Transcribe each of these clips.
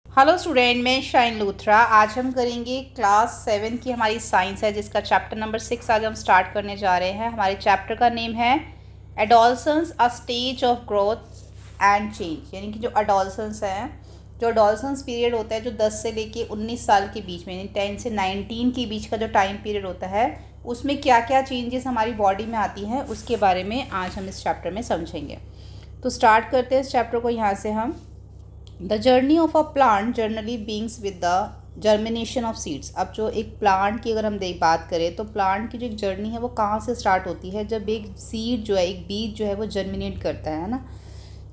Hello student, मैं shine Luthra. आज हम करेंगे क्लास 7 की हमारी साइंस है, जिसका चैप्टर नंबर 6 आज हम स्टार्ट करने जा रहे हैं। हमारे चैप्टर का नेम है adolescence a stage of growth and change. यानी कि जो एडोलसेंस है, जो एडोलसेंस पीरियड होता है जो 10 से लेके 19 साल के बीच में, यानी 10 से 19 के बीच का जो टाइम पीरियड होता है, उसमें क्या क्या चेंजेस हमारी बॉडी में आती हैं उसके बारे में आज हम इस चैप्टर में समझेंगे। तो स्टार्ट करते हैं इस चैप्टर को यहाँ से हम। The journey of a plant generally beings with the germination of seeds. अब जो एक प्लांट की अगर हम बात करें तो प्लांट की जो एक जर्नी है वो कहाँ से स्टार्ट होती है, जब एक सीड जो है, एक बीज जो है वो जर्मिनेट करता है ना।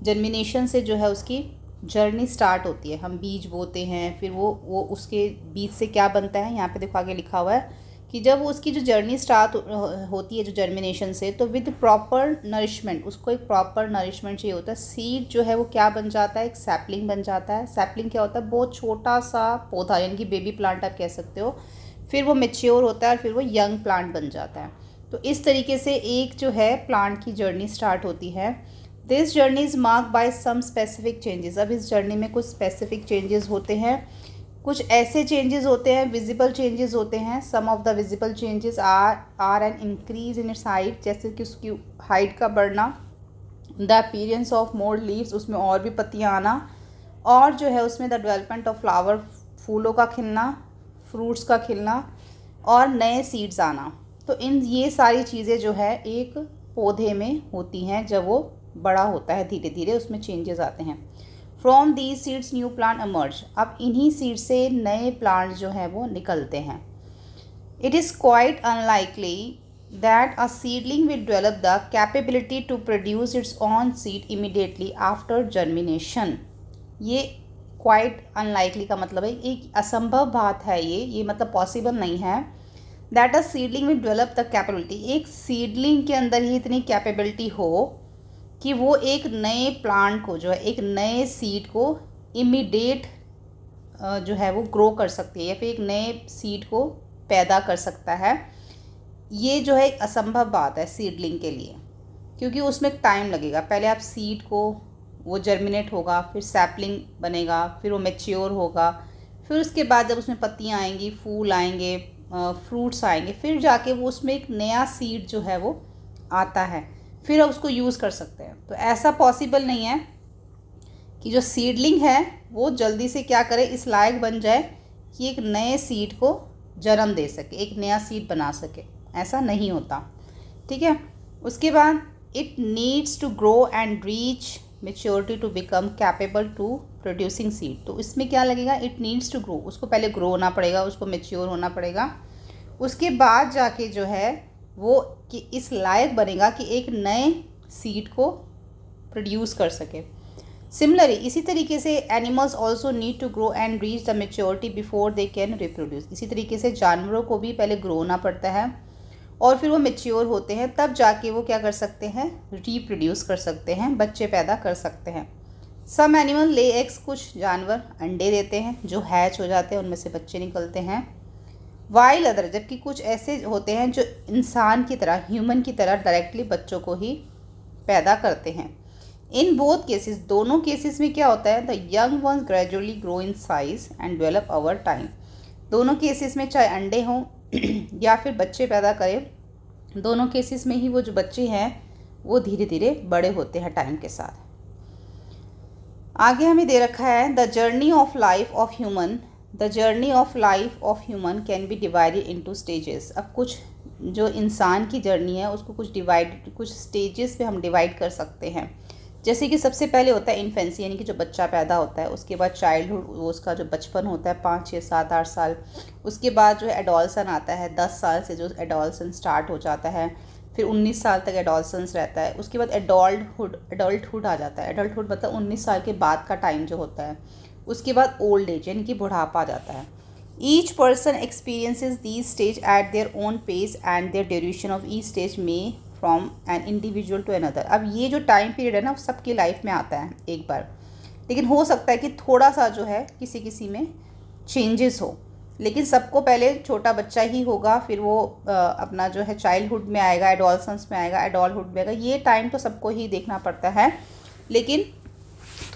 जर्मिनेशन से जो है उसकी जर्नी स्टार्ट होती है। हम बीज बोते हैं, फिर वो उसके बीज से क्या बनता है, यहाँ पे देखो आगे लिखा हुआ है कि जब उसकी जो जर्नी स्टार्ट होती है जो जर्मिनेशन से, तो विद प्रॉपर नरिशमेंट, उसको एक प्रॉपर नरिशमेंट चाहिए होता है। सीड जो है वो क्या बन जाता है, एक सैपलिंग बन जाता है। सैपलिंग क्या होता है, बहुत छोटा सा पौधा, यानी कि बेबी प्लांट आप कह सकते हो। फिर वो मेच्योर होता है और फिर वो यंग प्लांट बन जाता है। तो इस तरीके से एक जो है प्लांट की जर्नी स्टार्ट होती है। This journey is mark by some specific changes. अब इस जर्नी में कुछ स्पेसिफिक चेंजेस होते हैं, कुछ ऐसे चेंजेस होते हैं, विजिबल चेंजेस होते हैं। Some of the visible changes are an increase in its height, जैसे कि उसकी हाइट का बढ़ना। The appearance of more leaves, उसमें और भी पत्तियाँ आना। और जो है उसमें द डेवलपमेंट ऑफ फ्लावर, फूलों का खिलना, फ्रूट्स का खिलना और नए सीड्स आना। तो इन ये सारी चीज़ें जो है एक पौधे में होती हैं। जब वो बड़ा होता है धीरे धीरे उसमें चेंजेस आते हैं। From these seeds new plant emerge. अब इन्हीं सीड से नए प्लांट जो हैं वो निकलते हैं। It is quite unlikely that a seedling will develop the capability to produce its own seed immediately after germination. ये क्वाइट अनलाइकली का मतलब है एक असंभव बात है, ये मतलब पॉसिबल नहीं है। That a seedling will develop the capability, एक सीडलिंग के अंदर ही इतनी कैपेबिलिटी हो कि वो एक नए प्लांट को जो है, एक नए सीड को इमीडिएट जो है वो ग्रो कर सकती है या फिर एक नए सीड को पैदा कर सकता है। ये जो है एक असंभव बात है सीडलिंग के लिए, क्योंकि उसमें टाइम लगेगा। पहले आप सीड को, वो जर्मिनेट होगा, फिर सैपलिंग बनेगा, फिर वो मैच्योर होगा, फिर उसके बाद जब उसमें पत्तियाँ आएंगी, फूल आएंगे, फ्रूट्स आएंगे, फिर जाके वो उसमें एक नया सीड जो है वो आता है, फिर आप उसको यूज़ कर सकते हैं। तो ऐसा पॉसिबल नहीं है कि जो सीडलिंग है वो जल्दी से क्या करे, इस लायक बन जाए कि एक नए सीड को जन्म दे सके, एक नया सीड बना सके। ऐसा नहीं होता, ठीक है। उसके बाद it needs to grow and reach maturity to become capable to producing seed. तो इसमें क्या लगेगा, इट नीड्स टू ग्रो, उसको पहले ग्रो होना पड़ेगा, उसको मेच्योर होना पड़ेगा। उसके बाद जाके जो है वो कि इस लायक बनेगा कि एक नए सीड को प्रोड्यूस कर सके। सिमिलरली, इसी तरीके से animals also need to grow and reach the maturity before they can reproduce. इसी तरीके से जानवरों को भी पहले ग्रो होना पड़ता है और फिर वो मेच्योर होते हैं, तब जाके वो क्या कर सकते हैं, रिप्रोड्यूस कर सकते हैं, बच्चे पैदा कर सकते हैं। सम एनिमल ले एग्स, कुछ जानवर अंडे देते हैं जो हैच हो जाते हैं, उनमें से बच्चे निकलते हैं। वाइल अदर, जबकि कुछ ऐसे होते हैं जो इंसान की तरह, ह्यूमन की तरह डायरेक्टली बच्चों को ही पैदा करते हैं। इन बोथ केसेस, दोनों केसेस में क्या होता है, the young ones gradually grow in size and develop over time. दोनों केसेस में चाहे अंडे हों या फिर बच्चे पैदा करें, दोनों केसेस में ही वो जो बच्चे हैं वो धीरे धीरे बड़े होते हैं टाइम के साथ। आगे हमें दे रखा है the journey of life of human, the journey of life of human can be divided into stages. अब कुछ जो इंसान की जर्नी है उसको कुछ स्टेजेस पे हम डिवाइड कर सकते हैं। जैसे कि सबसे पहले होता है इन्फेंसी, यानी कि जो बच्चा पैदा होता है। उसके बाद चाइल्डहुड, वो उसका जो बचपन होता है 5, 6, 7, 8 साल। उसके बाद जो है एडोलसन आता है, 10 साल से जो एडोलसन स्टार्ट हो जाता है, फिर 19 साल तक एडोलसेंस रहता है। उसके बाद एडल्टहुड आ जाता है। एडल्टहुड मतलब 19 साल के बाद का टाइम जो होता है। उसके बाद ओल्ड एज, यानी कि बुढ़ापा आ जाता है। Each person experiences these stage at their own pace and their duration of each stage में from an individual to another. अब ये जो टाइम पीरियड है ना वो सबकी लाइफ में आता है एक बार, लेकिन हो सकता है कि थोड़ा सा जो है किसी किसी में चेंजेस हो, लेकिन सबको पहले छोटा बच्चा ही होगा, फिर वो अपना जो है चाइल्डहुड में आएगा, एडोलसेंस में आएगा, एडल्टहुड में आएगा। ये टाइम तो सबको ही देखना पड़ता है, लेकिन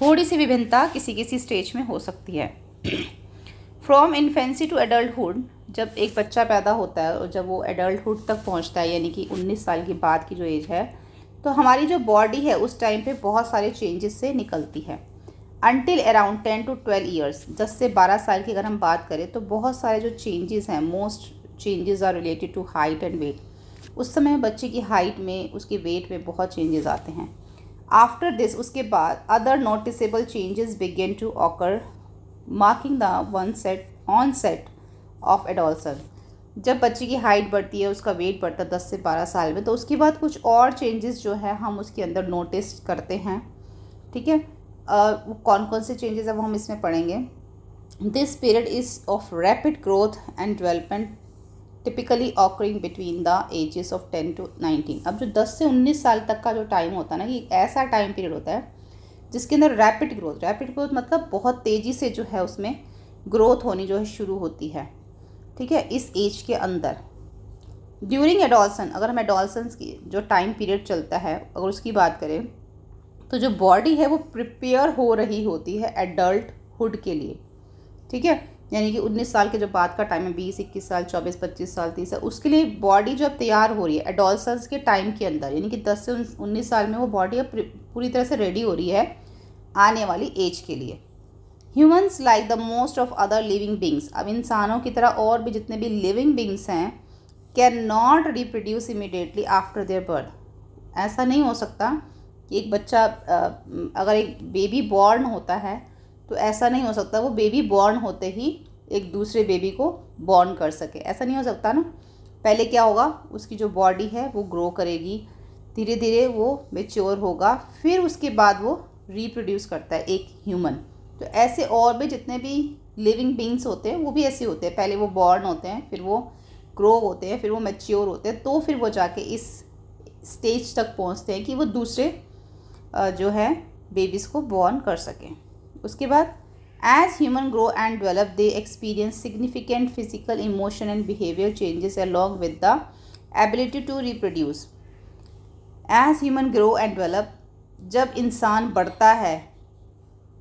थोड़ी सी विभिन्नता किसी किसी स्टेज में हो सकती है। फ्रॉम इन्फेंसी टू एडल्टहुड, जब एक बच्चा पैदा होता है और जब वो एडल्टहुड तक पहुंचता है, यानी कि 19 साल के बाद की जो एज है, तो हमारी जो बॉडी है उस टाइम पे बहुत सारे चेंजेस से निकलती है। अनटिल अराउंड 10 to 12 ईयर्स, 10 से 12 साल की अगर हम बात करें तो बहुत सारे जो चेंजेस हैं, most changes are related to height and weight. उस समय बच्चे की हाइट में, उसके वेट में बहुत चेंजेस आते हैं। आफ्टर दिस, उसके बाद other noticeable changes begin to occur, marking the onset of adolescence. जब बच्चे की हाइट बढ़ती है, उसका वेट बढ़ता है 10 से 12 साल में, तो उसके बाद कुछ और चेंजेस जो है हम उसके अंदर नोटिस करते हैं। ठीक है, वो कौन कौन से चेंजेस है वो हम इसमें पढ़ेंगे। This period is of rapid growth and development typically occurring between the ages of 10 to 19। अब जो 10 से 19 साल तक का जो टाइम होता है ना, ये ऐसा टाइम पीरियड होता है जिसके अंदर रैपिड ग्रोथ मतलब बहुत तेज़ी से जो है उसमें ग्रोथ होनी जो है शुरू होती है। ठीक है, इस एज के अंदर ड्यूरिंग एडोलसन, अगर हम एडोलसन्स की जो टाइम पीरियड चलता है अगर उसकी बात करें, तो जो बॉडी है वो प्रिपेयर हो रही होती है एडल्टहुड के लिए। ठीक है, यानी कि 19 साल के जो बाद का टाइम है, 20, 21 साल, 24, 25 साल, 30 साल, उसके लिए बॉडी जो अब तैयार हो रही है एडोलसन्स के टाइम के अंदर, यानी कि 10 से 19 साल में वो बॉडी अब पूरी तरह से रेडी हो रही है आने वाली एज के लिए। Humans like the most of other living beings, अब इंसानों की तरह और भी जितने भी लिविंग बींग्स हैं, can not reproduce immediately after their birth. ऐसा नहीं हो सकता कि एक बच्चा, अगर एक बेबी बॉर्न होता है तो ऐसा नहीं हो सकता वो बेबी बॉर्न होते ही एक दूसरे बेबी को बॉर्न कर सके, ऐसा नहीं हो सकता ना। पहले क्या होगा, उसकी जो बॉडी है वो ग्रो करेगी, धीरे धीरे वो मेच्योर होगा, फिर उसके बाद वो रिप्रोड्यूस करता है एक ह्यूमन। तो ऐसे और भी जितने भी लिविंग बींग्स होते हैं वो भी ऐसे होते हैं, पहले वो बॉर्न होते हैं, फिर वो ग्रो होते हैं, फिर वो मैच्योर होते हैं, तो फिर वो जाके इस स्टेज तक पहुंचते हैं कि वो दूसरे जो है बेबीज़ को बॉर्न कर सकें। उसके बाद as human grow and develop they experience significant physical, emotion and behaviour changes along with the ability to reproduce. As human grow and develop, जब इंसान बढ़ता है,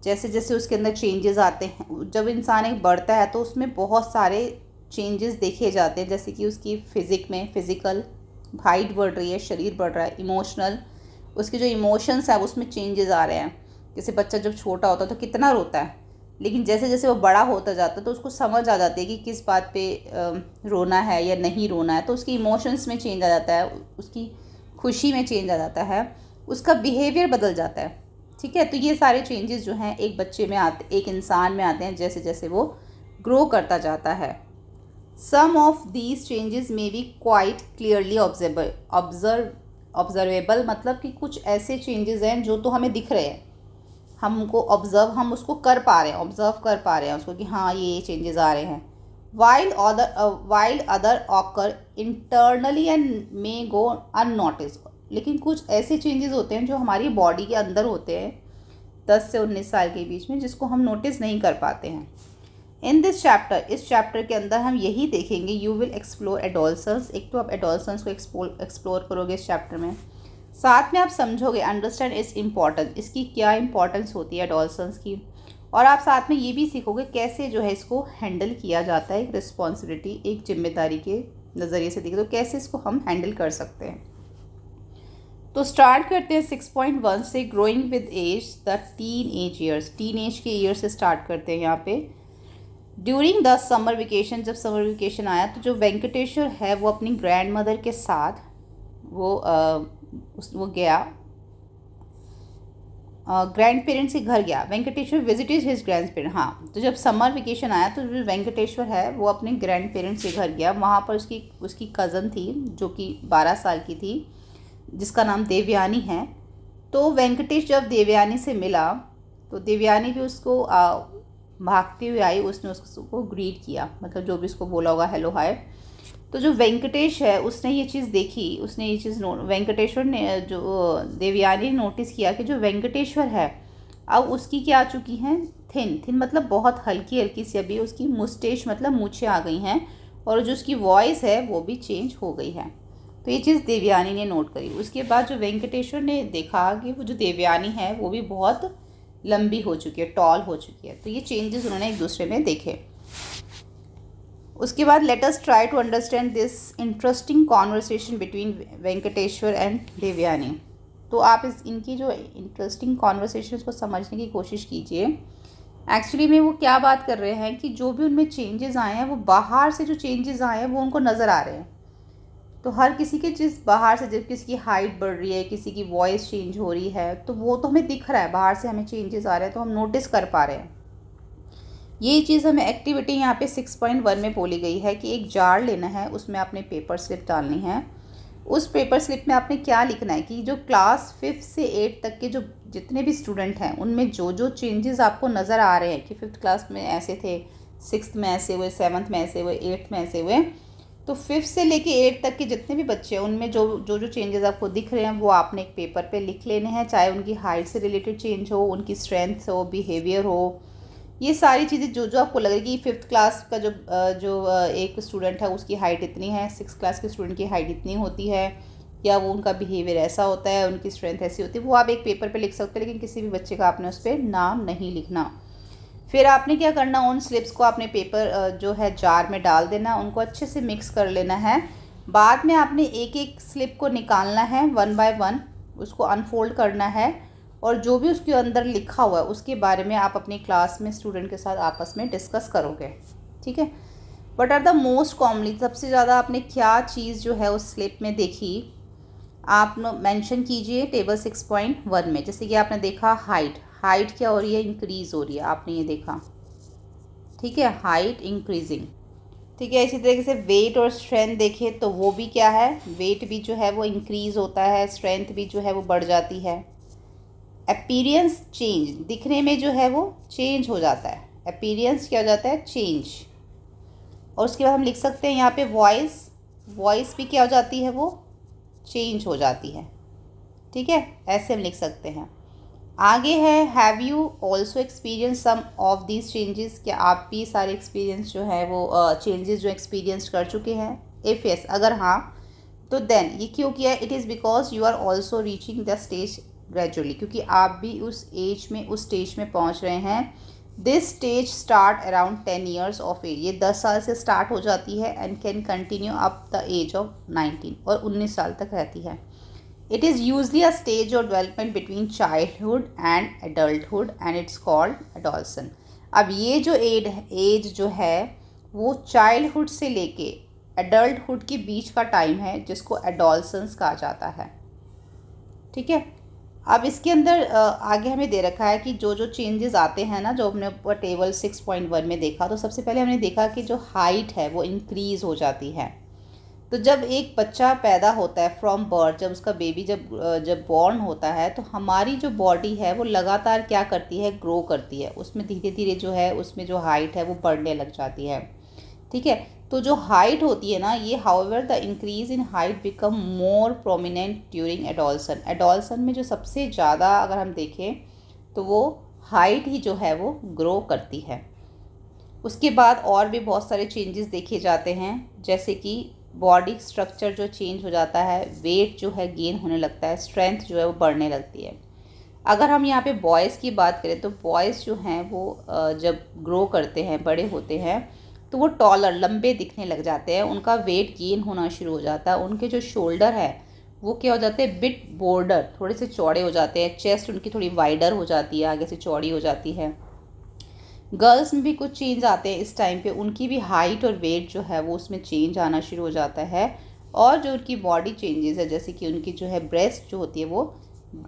जैसे जैसे उसके अंदर चेंजेस आते हैं, जब इंसान एक बढ़ता है तो उसमें बहुत सारे चेंजेस देखे जाते हैं, जैसे कि उसकी फिज़िकल हाइट बढ़ रही है, शरीर बढ़ रहा है, इमोशनल, उसके जो इमोशंस हैं उसमें चेंजेस आ रहे हैं। जैसे बच्चा जब छोटा होता है तो कितना रोता है, लेकिन जैसे जैसे वो बड़ा होता जाता है तो उसको समझ आ जाती है कि किस बात पे रोना है या नहीं रोना है, तो उसकी इमोशंस में चेंज आ जाता है, उसकी खुशी में चेंज आ जाता है, उसका बिहेवियर बदल जाता है। ठीक है, तो ये सारे चेंजेस जो हैं एक बच्चे में आते, एक इंसान में आते हैं जैसे जैसे वो ग्रो करता जाता है। सम ऑफ दीज चेंजेस में बी क्वाइट क्लियरली ऑब्जर्वेबल, मतलब कि कुछ ऐसे चेंजेस हैं जो तो हमें दिख रहे हैं, हमको हम उसको कर पा रहे हैं, ऑब्जर्व कर पा रहे हैं उसको कि हाँ ये चेंजेस आ रहे हैं। Wild other occur internally and may go unnoticed, लेकिन कुछ ऐसे चेंजेस होते हैं जो हमारी बॉडी के अंदर होते हैं 10 से 19 साल के बीच में, जिसको हम नोटिस नहीं कर पाते हैं। इन दिस चैप्टर, इस चैप्टर के अंदर हम यही देखेंगे, यू विल एक्सप्लोर एडोलसन्स। एक तो आप एडोलसन्स को एक्सप्लोर करोगे इस चैप्टर में, साथ में आप समझोगे अंडरस्टैंड इट्स इम्पॉर्टेंस, इसकी क्या इंपॉर्टेंस होती है एडोलसन्स की, और आप साथ में ये भी सीखोगे कैसे जो है इसको हैंडल किया जाता है, एक रिस्पॉन्सिबिलिटी, एक जिम्मेदारी के नज़रिए से देखें तो कैसे इसको हम हैंडल कर सकते हैं। तो स्टार्ट करते हैं 6.1 से, growing with age the teen age years. Teen age के ईयर से स्टार्ट करते हैं यहाँ पे। ड्यूरिंग द समर वेकेशन, जब समर वेकेशन आया तो जो वेंकटेश्वर है वो अपनी ग्रैंड मदर के साथ वो गया, ग्रैंड पेरेंट्स के घर गया। Venkateshwar visited his grand parents. हाँ, तो जब समर वेकेशन आया तो जो वेंकटेश्वर है वो अपने ग्रैंड पेरेंट्स के घर गया। वहाँ पर उसकी कज़न थी जो कि 12 साल की थी, जिसका नाम देवयानी है। तो वेंकटेश जब देवयानी से मिला तो देवयानी भी उसको भागती हुई आई, उसने उसको ग्रीट किया, मतलब जो भी उसको बोला होगा हेलो हाय। तो जो वेंकटेश है उसने ये चीज़ देखी, उसने ये चीज़ वेंकटेश्वर ने, जो देवयानी ने नोटिस किया कि जो वेंकटेश्वर है अब उसकी क्या आ चुकी हैं, थिन मतलब बहुत हल्की हल्की सी अभी उसकी मुस्टेश मतलब मूछें आ गई हैं, और जो उसकी वॉइस है वो भी चेंज हो गई है। तो ये चीज़ देवयानी ने नोट करी। उसके बाद जो वेंकटेश्वर ने देखा कि वो जो देवयानी है वो भी बहुत लंबी हो चुकी है, टॉल हो चुकी है। तो ये चेंजेस उन्होंने एक दूसरे में देखे। उसके बाद let us try to understand this interesting conversation between Venkateshwar and Devyani. तो आप इनकी जो इंटरेस्टिंग कॉन्वर्सेशन को समझने की कोशिश कीजिए। एक्चुअली में वो क्या बात कर रहे हैं कि जो भी उनमें चेंजेस आए हैं, वो बाहर से जो चेंजेस आए हैं वो उनको नज़र आ रहे हैं। तो हर किसी के जिस बाहर से, जब किसी की हाइट बढ़ रही है, किसी की वॉइस चेंज हो रही है, तो वो तो हमें दिख रहा है, बाहर से हमें चेंजेस आ रहे हैं तो हम नोटिस कर पा रहे हैं। ये चीज़ हमें एक्टिविटी यहाँ पे 6.1 में बोली गई है कि एक जार लेना है, उसमें आपने पेपर स्लिप डालनी है। उस पेपर स्लिप में आपने क्या लिखना है कि जो क्लास 5 से 8 तक के जो जितने भी स्टूडेंट हैं, उनमें जो जो चेंजेस आपको नज़र आ रहे हैं कि 5th क्लास में ऐसे थे, 6th में ऐसे हुए, 7th में ऐसे हुए, 8th में ऐसे हुए, तो 5th से लेके 8 तक के जितने भी बच्चे हैं, उनमें जो जो चेंजेस आपको दिख रहे हैं वो आपने एक पेपर पे लिख लेने हैं। चाहे उनकी हाइट से रिलेटेड चेंज हो, उनकी स्ट्रेंथ हो, बिहेवियर हो, ये सारी चीज़ें जो जो आपको लगेगी। 5th क्लास का जो एक स्टूडेंट है उसकी हाइट इतनी है, 6th क्लास के स्टूडेंट की हाइट इतनी होती है, या वो उनका बिहेवियर ऐसा होता है, उनकी स्ट्रेंथ ऐसी होती है, वो आप एक पेपर पे लिख सकते हैं। लेकिन किसी भी बच्चे का आपने उस पर नाम नहीं लिखना। फिर आपने क्या करना, उन स्लिप्स को आपने पेपर जो है जार में डाल देना, उनको अच्छे से मिक्स कर लेना है। बाद में आपने एक एक स्लिप को निकालना है, 1 बाय 1 उसको अनफोल्ड करना है, और जो भी उसके अंदर लिखा हुआ है उसके बारे में आप अपनी क्लास में स्टूडेंट के साथ आपस में डिस्कस करोगे। ठीक है। What are the most commonly, सबसे ज़्यादा आपने क्या चीज़ जो है उस स्लिप में देखी, आप मेंशन कीजिए टेबल 6.1 में। जैसे कि आपने देखा हाइट क्या हो रही है, इंक्रीज़ हो रही है, आपने ये देखा। ठीक है, हाइट इंक्रीजिंग। ठीक है, इसी तरीके से वेट और स्ट्रेंथ देखें तो वो भी क्या है, वेट भी जो है वो इंक्रीज़ होता है, स्ट्रेंथ भी जो है वो बढ़ जाती है। अपीयरेंस चेंज, दिखने में जो है वो चेंज हो जाता है, अपीयरेंस क्या हो जाता है, चेंज। और उसके बाद हम लिख सकते हैं यहाँ पे वॉइस भी क्या हो जाती है, वो चेंज हो जाती है। ठीक है, ऐसे हम लिख सकते हैं। आगे है, have you also experience some of these changes, क्या आप भी सारे एक्सपीरियंस जो है वो चेंजेस जो एक्सपीरियंस कर चुके हैं। इफ़ यस, अगर हाँ तो देन ये क्यों किया है, it is because you are also reaching the stage gradually, क्योंकि आप भी उस स्टेज में पहुंच रहे हैं। This stage start around 10 years of age, ये 10 साल से स्टार्ट हो जाती है, and can continue up the age of 19, और 19 साल तक रहती है। It is usually a stage of development between childhood and adulthood and it's called adolescence. अब ये जो एज जो है वो चाइल्डहुड से लेके एडल्टहुड के बीच का टाइम है, जिसको एडोलसेंस कहा जाता है। ठीक है। अब इसके अंदर आगे हमें दे रखा है कि जो जो चेंजेस आते हैं ना, जो हमने ऊपर टेबल 6.1 में देखा, तो सबसे पहले हमने देखा कि जो हाइट है वो इंक्रीज़ हो जाती है। तो जब एक बच्चा पैदा होता है फ्रॉम बर्थ, जब उसका बेबी जब बॉर्न होता है, तो हमारी जो बॉडी है वो लगातार क्या करती है, ग्रो करती है। उसमें धीरे धीरे जो है उसमें जो हाइट है वो बढ़ने लग जाती है। ठीक है। तो जो हाइट होती है ना, ये however the increase in height become more prominent during adolescence. Adolescence में जो सबसे ज़्यादा अगर हम देखें तो वो हाइट ही जो है वो ग्रो करती है। उसके बाद और भी बहुत सारे चेंजेस देखे जाते हैं, जैसे कि बॉडी स्ट्रक्चर जो चेंज हो जाता है, वेट जो है गेन होने लगता है, स्ट्रेंथ जो है वो बढ़ने लगती है। अगर हम यहाँ पे बॉयज़ की बात करें तो बॉयज़ जो हैं वो जब ग्रो करते हैं, बड़े होते हैं, तो वो टॉलर, लंबे दिखने लग जाते हैं, उनका वेट गेन होना शुरू हो जाता है, उनके जो शोल्डर है वो क्या हो जाते हैं, बिट बॉर्डर, थोड़े से चौड़े हो जाते हैं, चेस्ट उनकी थोड़ी वाइडर हो जाती है, आगे से चौड़ी हो जाती है। गर्ल्स में भी कुछ चेंज आते हैं इस टाइम पे, उनकी भी हाइट और वेट जो है वो उसमें चेंज आना शुरू हो जाता है। और जो उनकी बॉडी चेंजेस है, जैसे कि उनकी जो है ब्रेस्ट जो होती है वो,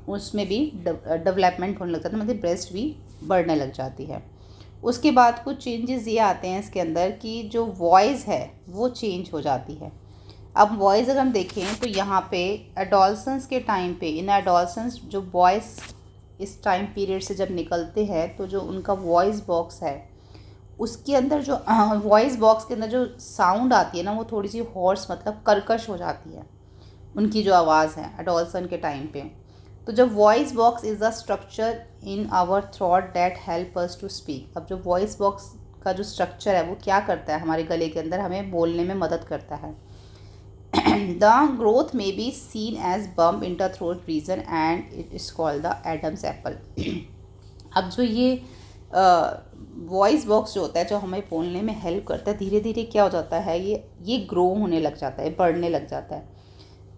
उसमें भी डेवलपमेंट होने लग जाता है, मतलब ब्रेस्ट भी बढ़ने लग जाती है। उसके बाद कुछ चेंजेस ये आते हैं इसके अंदर कि जो वॉइस है वो चेंज हो जाती है। अब वॉइस अगर हम देखें तो यहाँ पे एडोलसेंस के टाइम पे, इन एडोलसेंस जो बॉयज़ इस टाइम पीरियड से जब निकलते हैं, तो जो उनका वॉइस बॉक्स है उसके अंदर जो वॉइस बॉक्स के अंदर जो साउंड आती है ना, वो थोड़ी सी हॉर्स, मतलब कर्कश हो जाती है उनकी जो आवाज़ है एडोलसन के टाइम पे। तो जो voice box is the structure in our throat that help us to speak. अब जो वॉइस बॉक्स का जो स्ट्रक्चर है वो क्या करता है, हमारे गले के अंदर हमें बोलने में मदद करता है। The growth may be seen as bump in the throat region and it is called the Adam's apple. अब जो ये वॉइस बॉक्स जो होता है, जो हमें बोलने में हेल्प करता है, धीरे धीरे क्या हो जाता है, ये ग्रो होने लग जाता है, बढ़ने लग जाता है।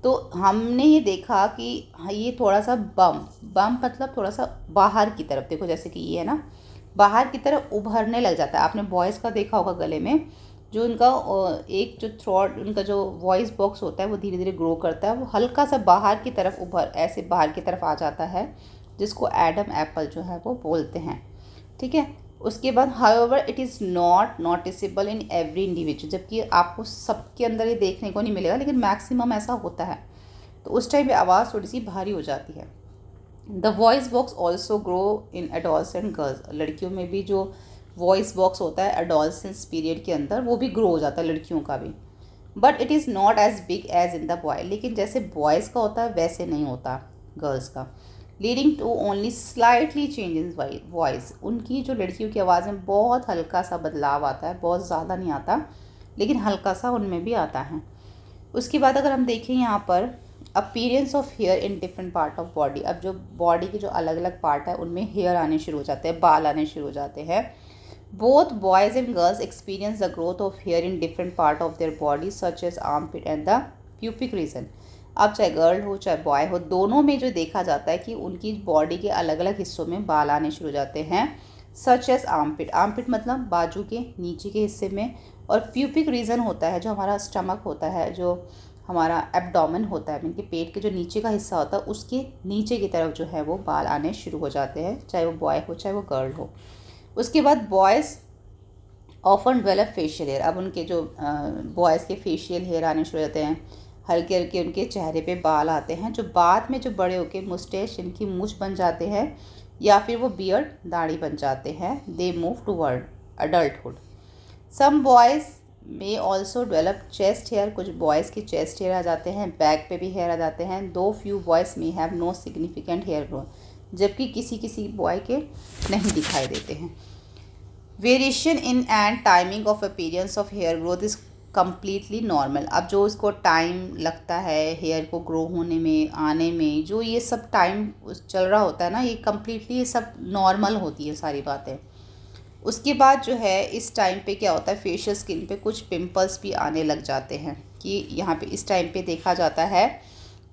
तो हमने ये देखा कि हाँ, ये थोड़ा सा बम मतलब थोड़ा सा बाहर की तरफ, देखो जैसे कि ये है ना, बाहर की तरफ उभरने लग जाता है। आपने वॉइस का देखा होगा, गले में जो उनका एक जो थ्रोट, उनका जो वॉइस बॉक्स होता है वो धीरे धीरे ग्रो करता है, वो हल्का सा बाहर की तरफ ऐसे बाहर की तरफ आ जाता है, जिसको एडम एप्पल जो है वो बोलते हैं। ठीक है। उसके बाद however it is not noticeable in every individual, जबकि आपको सबके अंदर ये देखने को नहीं मिलेगा, लेकिन मैक्सिमम ऐसा होता है। तो उस टाइम पे आवाज़ थोड़ी सी भारी हो जाती है। The voice box also grow in adolescent girls, लड़कियों में भी जो वॉइस बॉक्स होता है एडोलसेंस पीरियड के अंदर, वो भी ग्रो हो जाता है लड़कियों का भी। But it is not as big as in the boy, लेकिन जैसे बॉयज़ का होता है वैसे नहीं होता गर्ल्स का। Leading to only slightly change in voice, उनकी जो लड़कियों की आवाज़ में बहुत हल्का सा बदलाव आता है, बहुत ज़्यादा नहीं आता, लेकिन हल्का सा उनमें भी आता है। उसके बाद अगर हम देखें यहाँ पर appearance of hair in different part of body, अब जो बॉडी के जो अलग अलग पार्ट है उनमें हेयर आने शुरू हो जाते हैं, बाल आने शुरू हो जाते हैं। Both boys and girls experience the growth of hair in different part of their body such as armpit and the pubic region. अब चाहे गर्ल हो चाहे बॉय हो, दोनों में जो देखा जाता है कि उनकी बॉडी के अलग अलग हिस्सों में बाल आने शुरू हो जाते हैं, सच एज आर्मपिट, आर्मपिट मतलब बाजू के नीचे के हिस्से में, और प्यूपिक रीजन होता है जो हमारा स्टमक होता है, जो हमारा एब्डोमेन होता है, इनके पेट के जो नीचे का हिस्सा होता है उसके नीचे की तरफ जो है वो बाल आने शुरू हो जाते हैं, चाहे वो बॉय हो चाहे वो गर्ल हो। उसके बाद boys often develop facial hair, अब उनके जो बॉयज़ के फेशियल हेयर आने शुरू हो जाते हैं, हल्के हल्के उनके चेहरे पे बाल आते हैं, जो बाद में जो बड़े होके मुस्टैच, इनकी मूछ बन जाते हैं, या फिर वो बियर्ड, दाढ़ी बन जाते हैं। They move toward adulthood. Some boys में ऑल्सो डेवलप चेस्ट हेयर, कुछ बॉयज़ के चेस्ट हेयर आ जाते हैं, बैक पे भी हेयर आ जाते हैं। दो फ्यू बॉयज़ में have no significant hair growth, जबकि किसी किसी बॉय के नहीं दिखाई देते हैं। Variation in and timing of appearance of hair growth is completely normal. अब जो इसको टाइम लगता है हेयर को ग्रो होने में, आने में, जो ये सब टाइम चल रहा होता है ना, ये कम्प्लीटली ये सब नॉर्मल होती है सारी बातें। उसके बाद जो है इस टाइम पे क्या होता है, फेशियल स्किन पे कुछ पिंपल्स भी आने लग जाते हैं, कि यहाँ पे इस टाइम पे देखा जाता है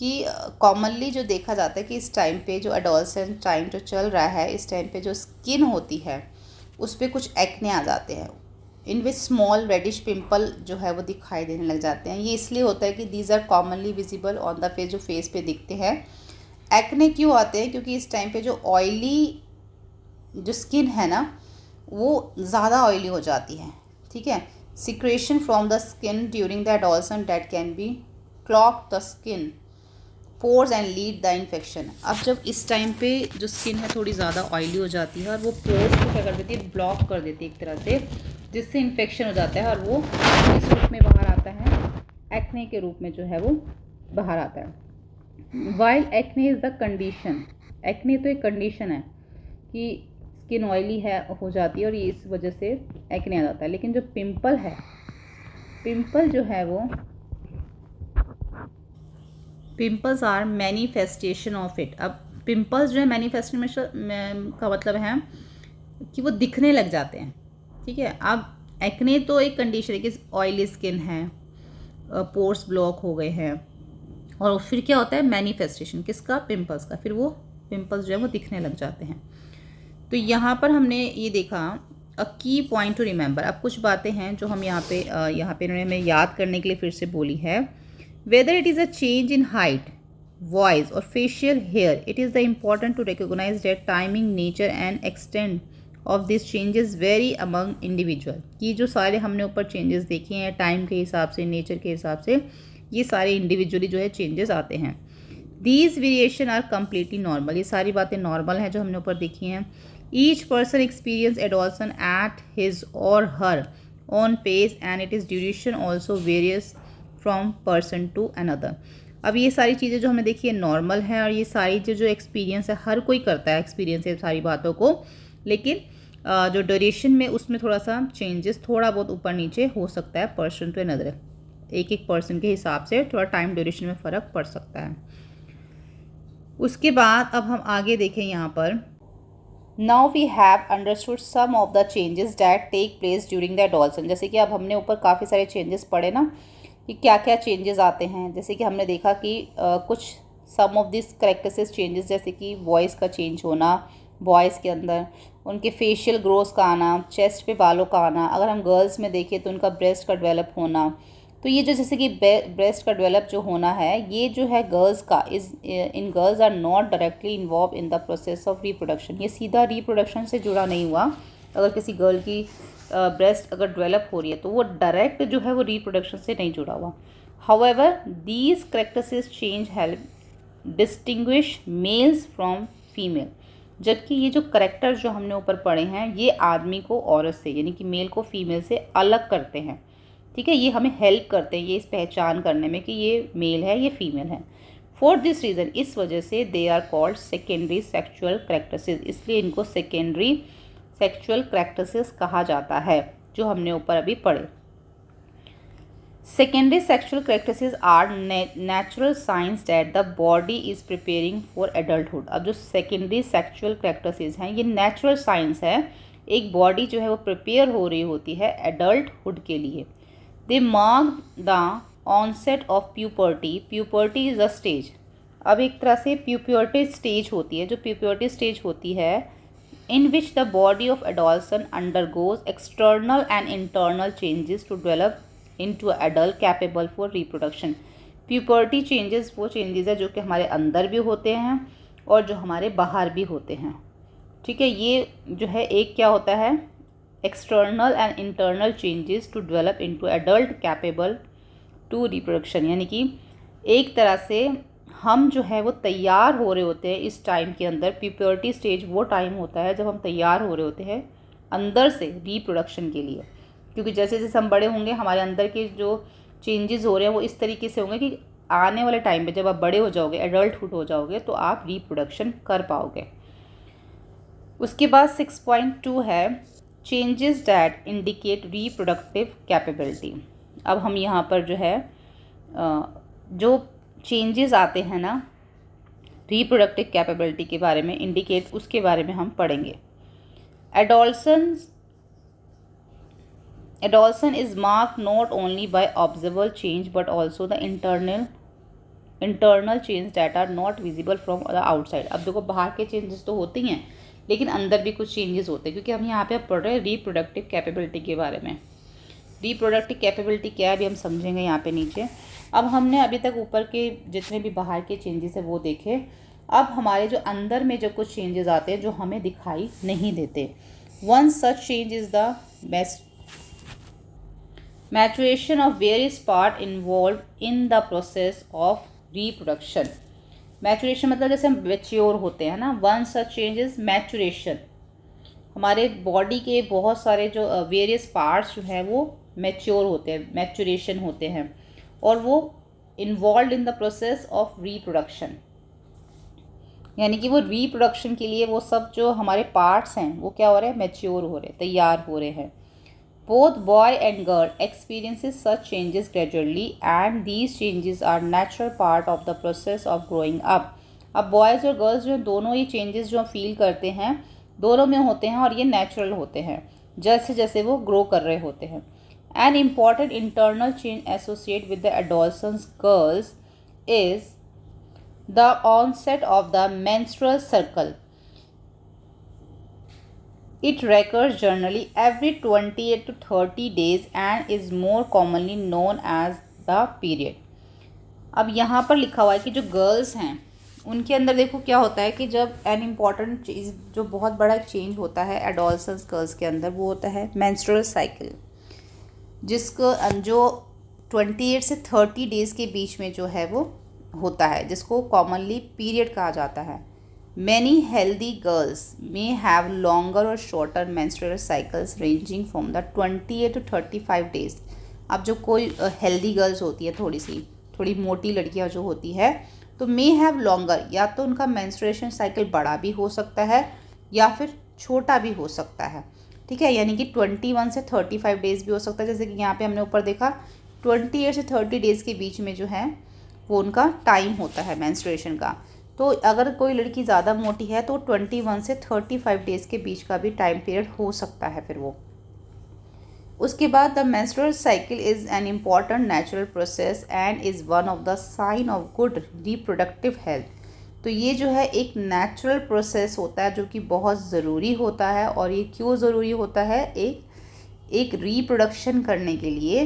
कि कॉमनली जो देखा जाता है कि इस टाइम पे जो एडोलसेंट टाइम जो चल रहा है, इस टाइम पे जो स्किन होती है उस पर कुछ एक्ने आ जाते हैं, इन विच स्मॉल रेडिश पिंपल जो है वो दिखाई देने लग जाते हैं। ये इसलिए होता है कि these are commonly visible on the face, जो फेस पे दिखते हैं। एक्ने क्यों आते हैं, क्योंकि इस टाइम पे जो ऑयली जो स्किन है ना वो ज़्यादा ऑयली हो जाती है। ठीक है। Secretion from the skin during the adolescent that can be clog the skin pores and lead the infection. अब जब इस टाइम पे जो स्किन है थोड़ी ज़्यादा ऑयली हो जाती है और वो पोर्स को क्या कर देती है, ब्लॉक कर देती है एक तरह से, जिससे इन्फेक्शन हो जाता है और वो इस रूप में बाहर आता है, एक्ने के रूप में जो है वो बाहर आता है। While acne is the condition, acne तो एक कंडीशन है कि स्किन ऑयली है हो जाती है और ये इस वजह से एक्ने आ जाता है। लेकिन जो पिंपल है, पिंपल जो है वो, pimples are manifestation of it. अब पिंपल्स जो है मैनिफेस्टेशन का मतलब है कि वो दिखने लग जाते हैं। ठीक है। अब एक्ने तो एक कंडीशन है कि ऑयली स्किन है, पोर्स ब्लॉक हो गए हैं, और फिर क्या होता है, मैनिफेस्टेशन किसका, पिंपल्स का, फिर वो पिंपल्स जो है वो दिखने लग जाते हैं। तो यहाँ पर हमने ये देखा अ की पॉइंट टू रिमेंबर। अब कुछ बातें हैं जो हम यहाँ पे इन्होंने हमें याद करने के लिए फिर से बोली है। Whether it is a change in height, voice और facial hair, it is the important to recognise that timing, nature and extent of this changes vary among individual. ये जो सारे हमने ऊपर चेंजेस देखे हैं टाइम के हिसाब से, नेचर के हिसाब से, ये सारे इंडिविजुअली जो है चेंजेस आते हैं। These variation are completely normal, ये सारी बातें नॉर्मल हैं जो हमने ऊपर देखी हैं। Each person experience adolescence at his और her own pace and it is duration also varies from person to another. अब ये सारी चीज़ें जो हमने देखी है नॉर्मल है, और ये सारी जो एक्सपीरियंस है हर कोई करता है एक्सपीरियंस है सारी बातों को, लेकिन जो ड्यूरेशन में उसमें थोड़ा सा चेंजेस थोड़ा बहुत ऊपर नीचे हो सकता है पर्सन टू अनदर, एक एक पर्सन के हिसाब से थोड़ा टाइम ड्यूरेशन में फ़र्क पड़ सकता है। उसके बाद अब हम आगे देखें यहाँ पर now we have understood some of the changes that take place during the adolescence. जैसे कि अब हमने ऊपर काफ़ी सारे चेंजेस पढ़े ना कि क्या क्या चेंजेस आते हैं। जैसे कि हमने देखा कि कुछ सम ऑफ दिस करेक्टरिस्टिक चेंजेस, जैसे कि वॉइस का चेंज होना बॉयज़ के अंदर, उनके फेशियल ग्रोथ का आना, चेस्ट पे बालों का आना। अगर हम गर्ल्स में देखें तो उनका ब्रेस्ट का डेवलप होना। तो ये जो जैसे कि ब्रेस्ट का डेवलप जो होना है, ये जो है गर्ल्स का in girls are not directly involved in the process of reproduction. ये सीधा रिप्रोडक्शन से जुड़ा नहीं हुआ। अगर किसी गर्ल की ब्रेस्ट अगर डेवलप हो रही है तो वो डायरेक्ट जो है वो रिप्रोडक्शन से नहीं जुड़ा हुआ। However these characteristics change help distinguish males from female. जबकि ये जो करेक्टर जो हमने ऊपर पढ़े हैं ये आदमी को औरत से यानी कि मेल को फीमेल से अलग करते हैं। ठीक है, ये हमें हेल्प करते हैं ये इस पहचान करने में कि ये मेल है ये फीमेल है। फॉर दिस रीज़न, इस वजह से they are called secondary sexual characteristics. इसलिए इनको सेकेंडरी सेक्चुअल करेक्टरिस्टिक्स कहा जाता है, जो हमने ऊपर अभी पढ़े। Secondary sexual characteristics are natural signs that the body is preparing for adulthood. अब जो सेकेंडरी सेक्शुअल करेक्टरिस्टिक्स हैं ये नेचुरल साइंस है, एक बॉडी जो है वो प्रिपेयर हो रही होती है एडल्टहुड के लिए। They mark the onset of puberty. Puberty is a stage. अब एक तरह से प्यूबर्टी स्टेज होती है, जो प्यूबर्टी स्टेज होती है in which the body of adolescent undergoes external and internal changes to develop into an adult capable for reproduction। puberty changes वो changes है जो कि हमारे अंदर भी होते हैं और जो हमारे बाहर भी होते हैं। ठीक है, ये जो है एक क्या होता है external and internal changes to develop into adult capable to reproduction। यानी कि एक तरह से हम जो है वो तैयार हो रहे होते हैं इस टाइम के अंदर। प्यूबर्टी स्टेज वो टाइम होता है जब हम तैयार हो रहे होते हैं अंदर से रिप्रोडक्शन के लिए, क्योंकि जैसे जैसे हम बड़े होंगे हमारे अंदर के जो चेंजेस हो रहे हैं वो इस तरीके से होंगे कि आने वाले टाइम पे जब आप बड़े हो जाओगे एडल्टहुड हो जाओगे तो आप रिप्रोडक्शन कर पाओगे। उसके बाद 6.2 है changes that indicate reproductive capability. अब हम यहाँ पर जो है जो चेंजेस आते हैं ना रिप्रोडक्टिव कैपेबिलिटी के बारे में इंडिकेट, उसके बारे में हम पढ़ेंगे। Adolescence is marked not only by observable change but also the internal change that are not visible from the outside. अब देखो बाहर के चेंजेस तो होते ही हैं लेकिन अंदर भी कुछ चेंजेस होते हैं, क्योंकि हम यहाँ पे पढ़ रहे हैं रिप्रोडक्टिव कैपेबिलिटी के बारे में। रिप्रोडक्टिव कैपेबिलिटी क्या है अभी हम समझेंगे यहाँ पे नीचे। अब हमने अभी तक ऊपर के जितने भी बाहर के चेंजेस है वो देखे। अब हमारे जो अंदर में जो कुछ चेंजेस आते हैं जो हमें दिखाई नहीं देते। One such change is the maturation of various part involve in the process of reproduction. Maturation मतलब जैसे हम मैच्योर होते हैं ना, one such change is maturation. हमारे बॉडी के बहुत सारे जो वेरियस पार्ट्स जो हैं वो मैच्योर होते हैं, मैचुरेशन होते हैं और वो involve in the process of reproduction. यानी कि वो रिप्रोडक्शन के लिए वो सब जो हमारे पार्ट्स हैं वो क्या हो रहे हैं, मैच्योर हो रहे हैं, तैयार हो रहे हैं। Both boy and girl experiences such changes gradually and these changes are natural part of the process of growing up. अब बॉयज़ और गर्ल्स जो दोनों ये चेंजेस जो फील करते हैं दोनों में होते हैं और ये नेचुरल होते हैं जैसे जैसे वो ग्रो कर रहे होते हैं। An important internal change associated with the adolescent girls is the onset of the menstrual cycle. It recurs generally every 28 to 30 days and is more commonly known as the period. अब यहाँ पर लिखा हुआ है कि जो गर्ल्स हैं उनके अंदर देखो क्या होता है कि जब एन इम्पॉर्टेंट चीज़ जो बहुत बड़ा चेंज होता है एडोलसेंस गर्ल्स के अंदर वो होता है मेंस्ट्रुअल साइकिल, जिसको जो 28 से 30 डेज़ के बीच में जो है वो होता है, जिसको कॉमनली पीरियड कहा जाता है। Many healthy girls may have longer और shorter menstrual cycles ranging from the 28 to 35 days. अब जो कोई हेल्दी गर्ल्स होती है थोड़ी मोटी लड़कियां जो होती है तो मे हैव लॉन्गर, या तो उनका मेंस्ट्रुएशन साइकिल बड़ा भी हो सकता है या फिर छोटा भी हो सकता है। ठीक है, यानी कि 21 से 35 डेज़ भी हो सकता है। जैसे कि यहाँ पे हमने ऊपर देखा 28 से 30 डेज़ के बीच में जो है वो उनका टाइम होता है मेंस्ट्रुएशन का। तो अगर कोई लड़की ज़्यादा मोटी है तो 21 से 35 डेज़ के बीच का भी टाइम पीरियड हो सकता है फिर वो। उसके बाद the menstrual cycle is an important natural process and is one of the sign of good reproductive health. तो ये जो है एक नेचुरल प्रोसेस होता है जो कि बहुत ज़रूरी होता है। और ये क्यों ज़रूरी होता है? एक रिप्रोडक्शन करने के लिए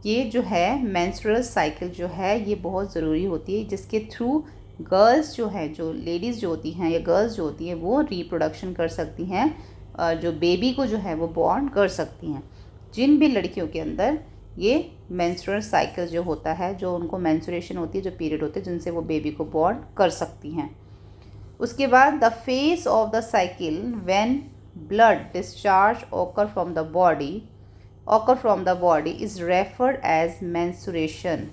ये जो है मेंस्ट्रुअल साइकिल जो है ये बहुत ज़रूरी होती है, जिसके थ्रू गर्ल्स जो हैं, जो लेडीज़ जो होती हैं या गर्ल्स जो होती हैं वो रिप्रोडक्शन कर सकती हैं, जो बेबी को जो है वो बॉर्न कर सकती हैं। जिन भी लड़कियों के अंदर ये मेंस्ट्रुअल साइकिल जो होता है, जो उनको मेंस्ट्रुएशन होती है, जो पीरियड होते हैं, जिनसे वो बेबी को बॉर्न कर सकती हैं। उसके बाद the phase of the cycle when blood discharge occur from the body is referred as menstruation.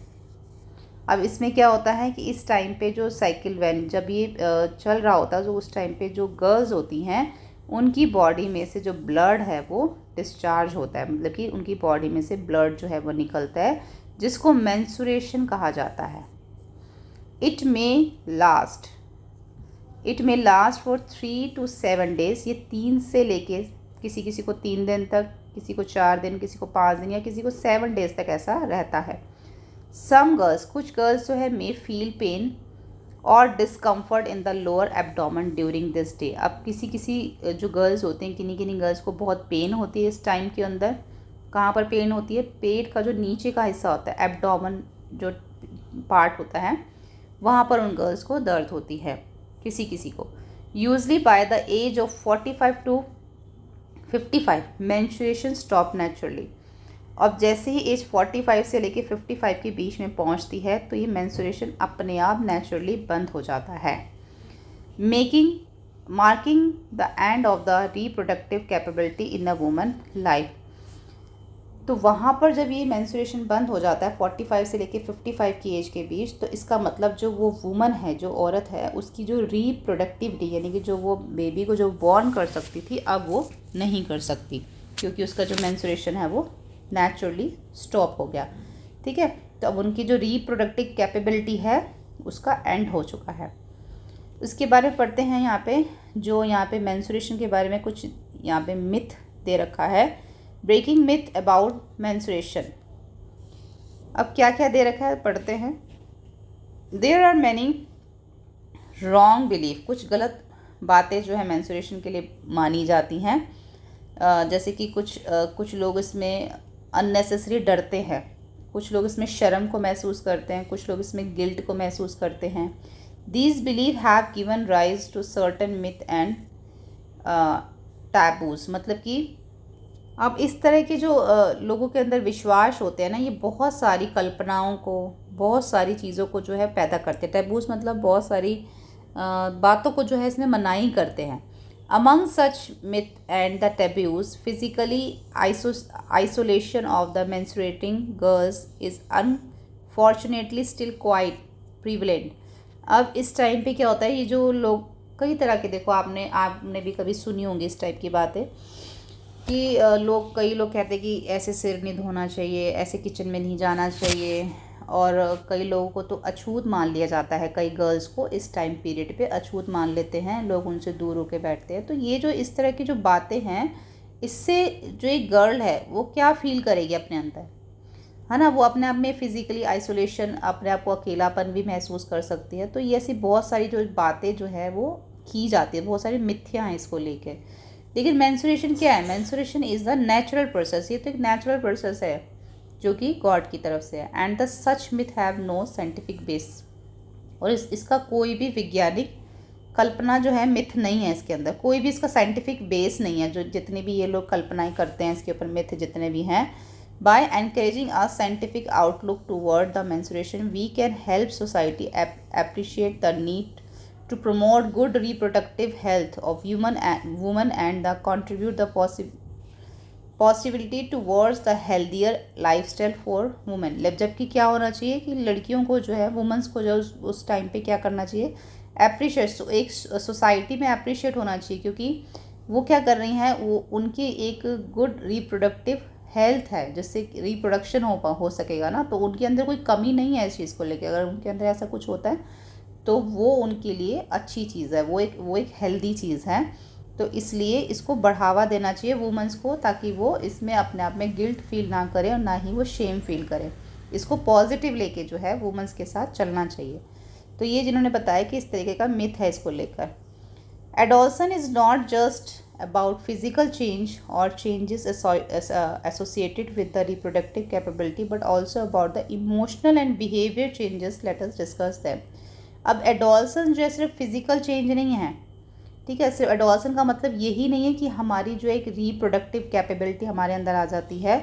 अब इसमें क्या होता है कि इस टाइम पे जो साइकिल वैन जब ये चल रहा होता है, तो उस टाइम पे जो गर्ल्स होती हैं उनकी बॉडी में से जो ब्लड है वो डिस्चार्ज होता है, मतलब कि उनकी बॉडी में से ब्लड जो है वो निकलता है, जिसको मेंस्ट्रुएशन कहा जाता है। It may last for 3 to 7 days. ये 3 से लेके किसी को 3 दिन तक, किसी को 4 दिन, किसी को 5 दिन या किसी को 7 डेज़ तक ऐसा रहता है। सम गर्ल्स, कुछ गर्ल्स जो है मे फील पेन और discomfort in the lower abdomen during this day. अब किसी जो गर्ल्स होते हैं, किन्हीं गर्ल्स को बहुत पेन होती है इस टाइम के अंदर। कहाँ पर पेन होती है? पेट का जो नीचे का हिस्सा होता है, एब्डोमेन जो पार्ट होता है, वहाँ पर उन गर्ल्स को दर्द होती है किसी को। Usually by the age of 45 to 55 menstruation stop naturally. अब जैसे ही एज 45 से लेके 55 के बीच में पहुंचती है तो ये मेंस्ट्रुएशन अपने आप नेचुरली बंद हो जाता है। Marking the end of the reproductive capability in a woman life. तो वहाँ पर जब ये मेंस्ट्रुएशन बंद हो जाता है 45 से लेके 55 की एज के बीच, तो इसका मतलब जो वो वुमन है, जो औरत है, उसकी जो रिप्रोडक्टिविटी यानी कि जो वो बेबी को जो बॉर्न कर सकती थी, अब वो नहीं कर सकती, क्योंकि उसका जो मेंस्ट्रुएशन है वो नेचुरली स्टॉप हो गया। ठीक है, तो अब उनकी जो रिप्रोडक्टिव कैपेबिलिटी है उसका एंड हो चुका है। उसके बारे में पढ़ते हैं यहाँ पे मेंस्ट्रुएशन के बारे में कुछ यहाँ पे मिथ दे रखा है। Breaking myth about menstruation. अब क्या क्या दे रखा है पढ़ते हैं। There are many wrong belief. कुछ गलत बातें जो है मेंस्ट्रुएशन के लिए मानी जाती हैं। जैसे कि कुछ लोग इसमें अननेसेसरी डरते हैं, कुछ लोग इसमें शर्म को महसूस करते हैं, कुछ लोग इसमें गिल्ट को महसूस करते हैं। These believe have given rise to certain myth and taboos. मतलब कि अब इस तरह के जो लोगों के अंदर विश्वास होते हैं ना, ये बहुत सारी कल्पनाओं को, बहुत सारी चीज़ों को जो है पैदा करते हैं। टैबूज मतलब बहुत सारी बातों को जो है इसमें मनाही करते हैं। Among such myth and the taboos, physically isolation of the menstruating girls is unfortunately still quite prevalent. अब इस टाइम पे क्या होता है, ये जो लोग कई तरह के, देखो आपने भी कभी सुनी होंगी इस टाइप की बातें कि कई लोग कहते हैं कि ऐसे सिर नहीं धोना चाहिए, ऐसे किचन में नहीं जाना चाहिए, और कई लोगों को तो अछूत मान लिया जाता है। कई गर्ल्स को इस टाइम पीरियड पे अछूत मान लेते हैं, लोग उनसे दूर होकर बैठते हैं। तो ये जो इस तरह की जो बातें हैं, इससे जो एक गर्ल है वो क्या फील करेगी अपने अंदर, है ना? वो अपने आप में फिज़िकली आइसोलेशन, अपने आप को अकेलापन भी महसूस कर सकती है। तो ये ऐसी बहुत सारी जो बातें जो है वो की जाती है, बहुत सारी मिथ्या हैं इसको लेके। लेकिन मेंस्ट्रुएशन क्या है? Menstruation is the natural process. ये तो एक नेचुरल प्रोसेस है जो कि गॉड की तरफ से है। And the such myth have no scientific base. और इसका कोई भी वैज्ञानिक कल्पना जो है, मिथ नहीं है इसके अंदर, कोई भी इसका साइंटिफिक बेस नहीं है। जो जितनी भी ये लोग कल्पनाएं करते हैं इसके ऊपर, मिथ जितने भी हैं, by encouraging a scientific outlook toward the menstruation we can help society appreciate the need to promote good reproductive health of women and contribute the possibility towards the healthier lifestyle for women. जबकि क्या होना चाहिए कि लड़कियों को जो है, women's को जो उस टाइम पे क्या करना चाहिए, अप्रिशिएट, एक सोसाइटी में अप्रिशिएट होना चाहिए, क्योंकि वो क्या कर रही हैं, वो उनकी एक गुड रिप्रोडक्टिव हेल्थ है, जिससे रिप्रोडक्शन हो सकेगा ना। तो उनके अंदर कोई कमी नहीं है इस चीज़ को लेकर। अगर उनके अंदर ऐसा कुछ होता है तो वो उनके लिए अच्छी चीज़ है, वो एक हेल्दी चीज़ है। तो इसलिए इसको बढ़ावा देना चाहिए वुमेंस को, ताकि वो इसमें अपने आप में गिल्ट फील ना करें और ना ही वो शेम फील करें। इसको पॉजिटिव लेके जो है वुमेंस के साथ चलना चाहिए। तो ये जिन्होंने बताया कि इस तरीके का मिथ है इसको लेकर। Adolescence is not just about physical change or changes associated with the reproductive capability, but also about the emotional and behavior changes. Let us discuss them. अब एडोल्सन जो है सिर्फ फिजिकल चेंज नहीं है, ठीक है। सिर्फ एडोल्सन का मतलब यही नहीं है कि हमारी जो एक रिप्रोडक्टिव कैपेबिलिटी हमारे अंदर आ जाती है,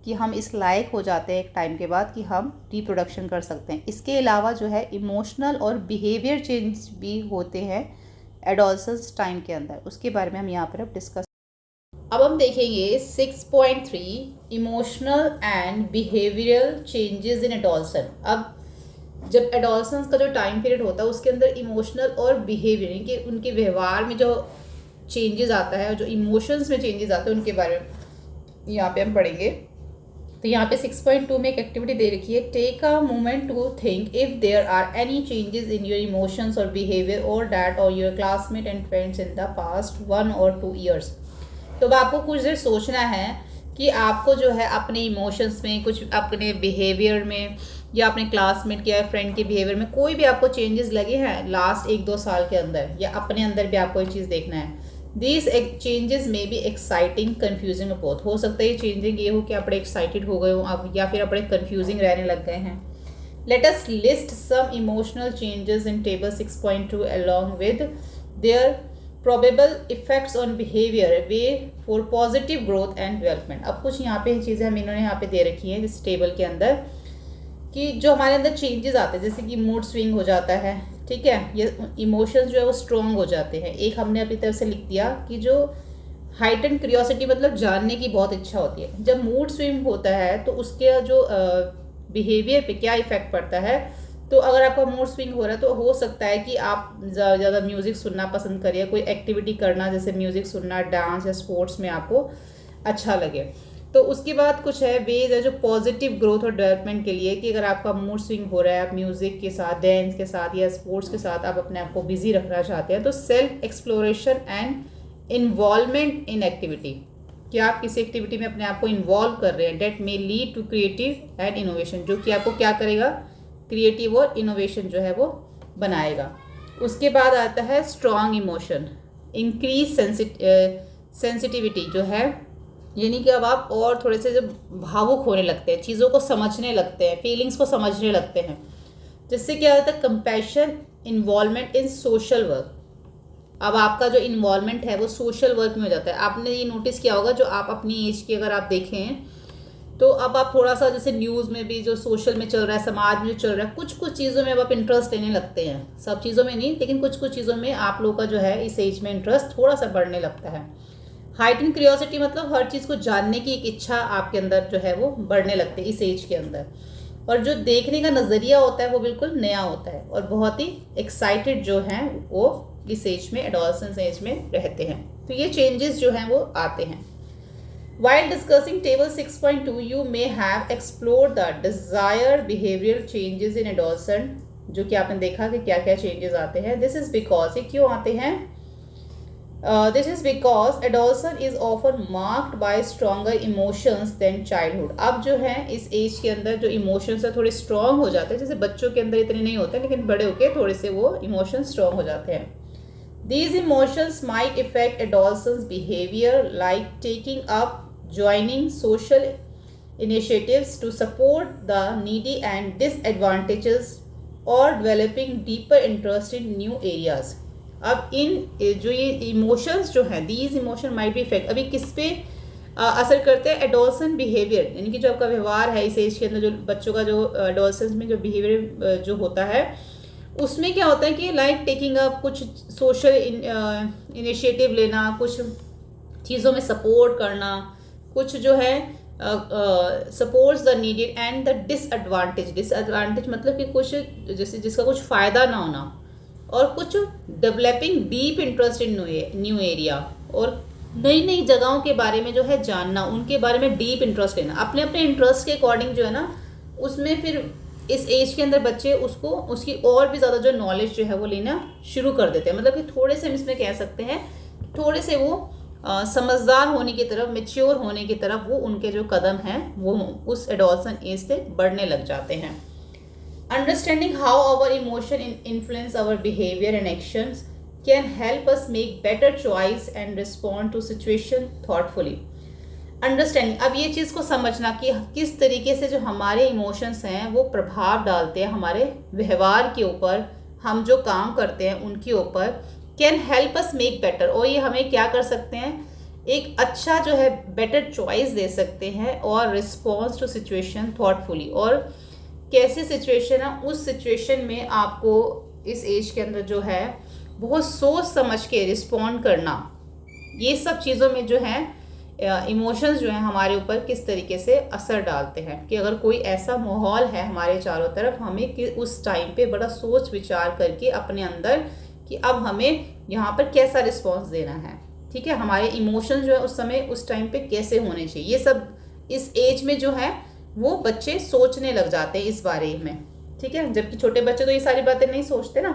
कि हम इस लायक हो जाते हैं एक टाइम के बाद कि हम रिप्रोडक्शन कर सकते हैं। इसके अलावा जो है इमोशनल और बिहेवियर चेंज भी होते हैं एडोलसेंस टाइम के अंदर। उसके बारे में हम यहाँ पर अब डिस्कस। अब हम देखेंगे 6.3 emotional and behavioural changes in adolescence. अब जब एडोलसेंस का जो टाइम पीरियड होता है उसके अंदर इमोशनल और बिहेवियर यानी कि उनके व्यवहार में जो चेंजेस आता है और जो इमोशंस में चेंजेस आते हैं उनके बारे में यहाँ पे हम पढ़ेंगे। तो यहाँ पे 6.2 में एक एक्टिविटी दे रखी है, take a moment to think if there are any changes in your emotions or behaviour or that or your classmate and friends in the past 1 or 2 years। तो अब आपको कुछ देर सोचना है कि आपको जो है अपने इमोशंस में, कुछ अपने बिहेवियर में या अपने क्लासमेट या फ्रेंड के बिहेवियर में कोई भी आपको चेंजेस लगे हैं लास्ट 1-2 साल के अंदर, या अपने अंदर भी आपको ये चीज़ देखना है। These changes may be exciting, confusing और बोथ। हो सकता है ये चेंजिंग ये हो कि आप बड़े एक्साइटेड हो गए हो आप, या फिर आप बड़े कन्फ्यूजिंग रहने लग गए हैं। Let us list some emotional changes in table 6.2 along with their probable effects on behavior, way for positive growth and development। अब कुछ यहाँ पे चीज़ें हम इन्होंने यहाँ पे दे रखी हैं इस टेबल के अंदर, कि जो हमारे अंदर चेंजेस आते हैं, जैसे कि मूड स्विंग हो जाता है, ठीक है, ये इमोशंस जो है वो स्ट्रॉन्ग हो जाते हैं। एक हमने अपनी तरफ से लिख दिया कि जो हाइटन क्यूरियोसिटी मतलब जानने की बहुत इच्छा होती है। जब मूड स्विंग होता है तो उसके जो बिहेवियर पे क्या इफ़ेक्ट पड़ता है, तो अगर आपका मूड स्विंग हो रहा है तो हो सकता है कि आप ज़्यादा म्यूज़िक सुनना पसंद करिए, कोई एक्टिविटी करना जैसे म्यूज़िक सुनना, डांस या स्पोर्ट्स में आपको अच्छा लगे। तो उसके बाद कुछ है वेज है जो पॉजिटिव ग्रोथ और डेवलपमेंट के लिए, कि अगर आपका मूड स्विंग हो रहा है, आप म्यूज़िक के साथ, डांस के साथ या स्पोर्ट्स के साथ आप अपने आप को बिजी रखना चाहते हैं, तो self exploration and involvement in activity, कि आप किसी एक्टिविटी में अपने आप को इन्वॉल्व कर रहे हैं, that may lead to creative and innovation, जो कि आपको क्या करेगा, क्रिएटिव और इनोवेशन जो है वो बनाएगा। उसके बाद आता है स्ट्रॉन्ग इमोशन, इंक्रीज सेंसिटिविटी जो है, यानी कि अब आप और थोड़े से जब भावुक होने लगते हैं, चीज़ों को समझने लगते हैं, फीलिंग्स को समझने लगते हैं, जिससे क्या होता है compassion, involvement in social work. अब आपका जो इन्वॉल्वमेंट है वो सोशल वर्क में हो जाता है। आपने ये नोटिस किया होगा, जो आप अपनी एज की अगर आप देखें तो अब आप थोड़ा सा जैसे न्यूज़ में भी जो सोशल में चल रहा है, समाज में जो चल रहा है, कुछ कुछ चीज़ों में अब आप इंटरेस्ट लेने लगते हैं। सब चीज़ों में नहीं, लेकिन कुछ कुछ चीज़ों में आप लोग का जो है इस एज में इंटरेस्ट थोड़ा सा बढ़ने लगता है। हाइटन क्यूरियोसिटी मतलब हर चीज़ को जानने की एक इच्छा आपके अंदर जो है वो बढ़ने लगती है इस एज के अंदर, और जो देखने का नज़रिया होता है वो बिल्कुल नया होता है, और बहुत ही एक्साइटेड जो हैं वो इस एज में, एडोलसेंस एज में रहते हैं। तो ये चेंजेस जो हैं वो आते हैं। While discussing table 6.2, you may have explored the desired behavioral changes in adolescent, जो कि आपने देखा कि क्या क्या चेंजेस आते हैं। This is because, ये क्यों आते हैं? This is because adolescence is often marked by stronger emotions than childhood। अब जो है इस एज के अंदर जो इमोशंस है थोड़े स्ट्रॉन्ग हो जाते हैं, जैसे बच्चों के अंदर इतने नहीं होते, लेकिन बड़े होके थोड़े से वो इमोशंस स्ट्रॉन्ग हो जाते हैं। These emotions might affect adolescents' behavior, like taking up, joining social initiatives to support the needy and disadvantaged, or developing deeper interest in new areas। अब इन जो ये इमोशंस जो हैं, these emotion might be effect, अभी किस पे असर करते हैं? एडोलसेंट बिहेवियर, यानी कि जो आपका व्यवहार है इस एज के अंदर, जो बच्चों का जो एडोलसेंस में जो बिहेवियर जो होता है, उसमें क्या होता है कि लाइक टेकिंग अप, कुछ सोशल इनिशिएटिव लेना, कुछ चीज़ों में सपोर्ट करना, कुछ जो है supports the needed and the disadvantage मतलब कि कुछ जैसे जिसका कुछ फ़ायदा ना होना, और कुछ developing deep interest in new area, और नई नई जगहों के बारे में जो है जानना, उनके बारे में डीप इंटरेस्ट लेना, अपने अपने इंटरेस्ट के अकॉर्डिंग जो है ना उसमें फिर इस एज के अंदर बच्चे उसकी और भी ज़्यादा जो नॉलेज जो है वो लेना शुरू कर देते हैं। मतलब कि थोड़े से हम इसमें कह सकते हैं, थोड़े से वो समझदार होने की तरफ, मेच्योर होने की तरफ वो उनके जो कदम हैं वो उस एडोलसेंट एज से बढ़ने लग जाते हैं। Understanding how our emotion influence our behaviour and actions can help us make better choice and respond to situation thoughtfully. Understanding, अब ये चीज़ को समझना कि किस तरीके से जो हमारे इमोशंस हैं वो प्रभाव डालते हैं हमारे व्यवहार के ऊपर, हम जो काम करते हैं उनके ऊपर। Can help us make better, और ये हमें क्या कर सकते हैं, एक अच्छा जो है बेटर चॉइस दे सकते हैं, और रिस्पॉन्स टू सिचुएशन थॉटफुली, और कैसी सिचुएशन है उस सिचुएशन में आपको इस एज के अंदर जो है बहुत सोच समझ के रिस्पॉन्ड करना। ये सब चीज़ों में जो है इमोशंस जो हैं हमारे ऊपर किस तरीके से असर डालते हैं, कि अगर कोई ऐसा माहौल है हमारे चारों तरफ, हमें कि उस टाइम पे बड़ा सोच विचार करके अपने अंदर कि अब हमें यहाँ पर कैसा रिस्पॉन्स देना है। ठीक है, हमारे इमोशंस जो है उस समय उस टाइम पे कैसे होने चाहिए, ये सब इस एज में जो है वो बच्चे सोचने लग जाते हैं इस बारे में। ठीक है, जबकि छोटे बच्चे तो ये सारी बातें नहीं सोचते ना।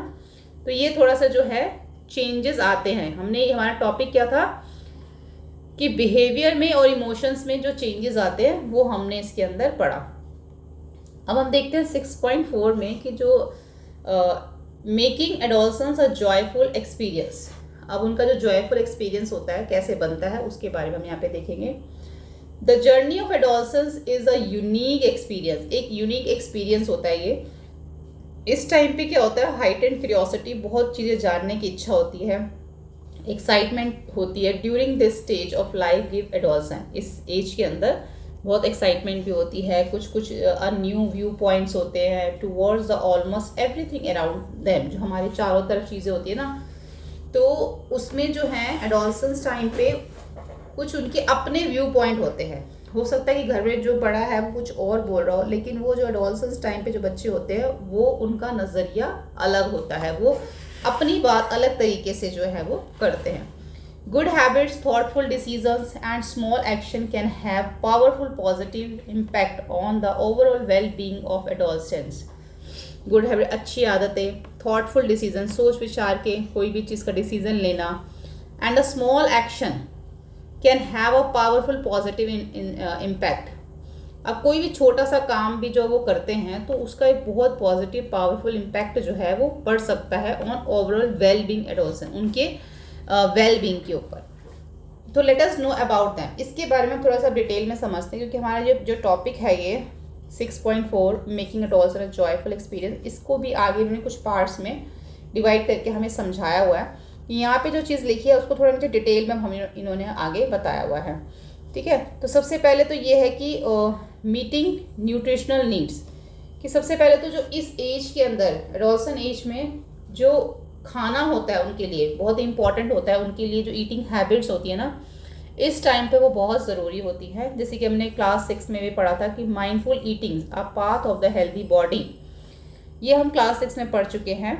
तो ये थोड़ा सा जो है चेंजेस आते हैं। हमारा टॉपिक क्या था कि बिहेवियर में और इमोशंस में जो चेंजेस आते हैं वो हमने इसके अंदर पढ़ा। अब हम देखते हैं 6.4 में कि जो मेकिंग एडोलसेंस अ जॉयफुल एक्सपीरियंस। अब उनका जो जॉयफुल एक्सपीरियंस होता है कैसे बनता है उसके बारे में हम यहाँ पे देखेंगे। The journey of adolescence is a unique experience, एक यूनिक एक्सपीरियंस होता है ये। इस टाइम पे क्या होता है, हाइटेंड क्यूरियोसिटी, बहुत चीज़ें जानने की इच्छा होती है, एक्साइटमेंट होती है। During this stage of life give adolescent, इस एज के अंदर बहुत एक्साइटमेंट भी होती है, कुछ न्यू व्यू पॉइंट्स होते हैं towards the almost everything around them, जो हमारे चारों तरफ चीज़ें होती है ना, तो उसमें जो है एडोलसेंस टाइम पे कुछ उनके अपने व्यू पॉइंट होते हैं। हो सकता है कि घर में जो बड़ा है वो कुछ और बोल रहा हो, लेकिन वो जो एडोलसेंस टाइम पे जो बच्चे होते हैं वो उनका नज़रिया अलग होता है, वो अपनी बात अलग तरीके से जो है वो करते हैं। Good habits, thoughtful decisions and small action can have powerful positive impact on the overall well-being of adolescents. Good habit, अच्छी आदतें, thoughtful decision, सोच विचार के कोई भी चीज़ का डिसीजन लेना, and a small action can have a powerful positive impact. अब कोई भी छोटा सा काम भी जो वो करते हैं तो उसका एक बहुत पॉजिटिव पावरफुल इम्पैक्ट जो है वो पड़ सकता है on overall well being adolescent, उनके वेल बीइंग के ऊपर। तो let us know about them, इसके बारे में थोड़ा सा डिटेल में समझते हैं, क्योंकि हमारा जो टॉपिक है ये 6.4 मेकिंग एडोलसेंट अ जॉयफुल एक्सपीरियंस, इसको भी आगे मैंने कुछ पार्ट्स में डिवाइड करके हमें समझाया हुआ है। यहाँ पे जो चीज़ लिखी है उसको थोड़ा मुझे डिटेल में हमें इन्होंने आगे बताया हुआ है। ठीक है, तो सबसे पहले तो ये है कि मीटिंग न्यूट्रिशनल नीड्स, कि सबसे पहले तो जो इस एज के अंदर एडोलसेंट एज में जो खाना होता है उनके लिए बहुत इंपॉर्टेंट होता है, उनके लिए जो ईटिंग हैबिट्स होती है ना इस टाइम पे वो बहुत ज़रूरी होती है। जैसे कि हमने क्लास 6 में भी पढ़ा था कि mindful eating a path of the healthy body, ये हम क्लास 6 में पढ़ चुके हैं।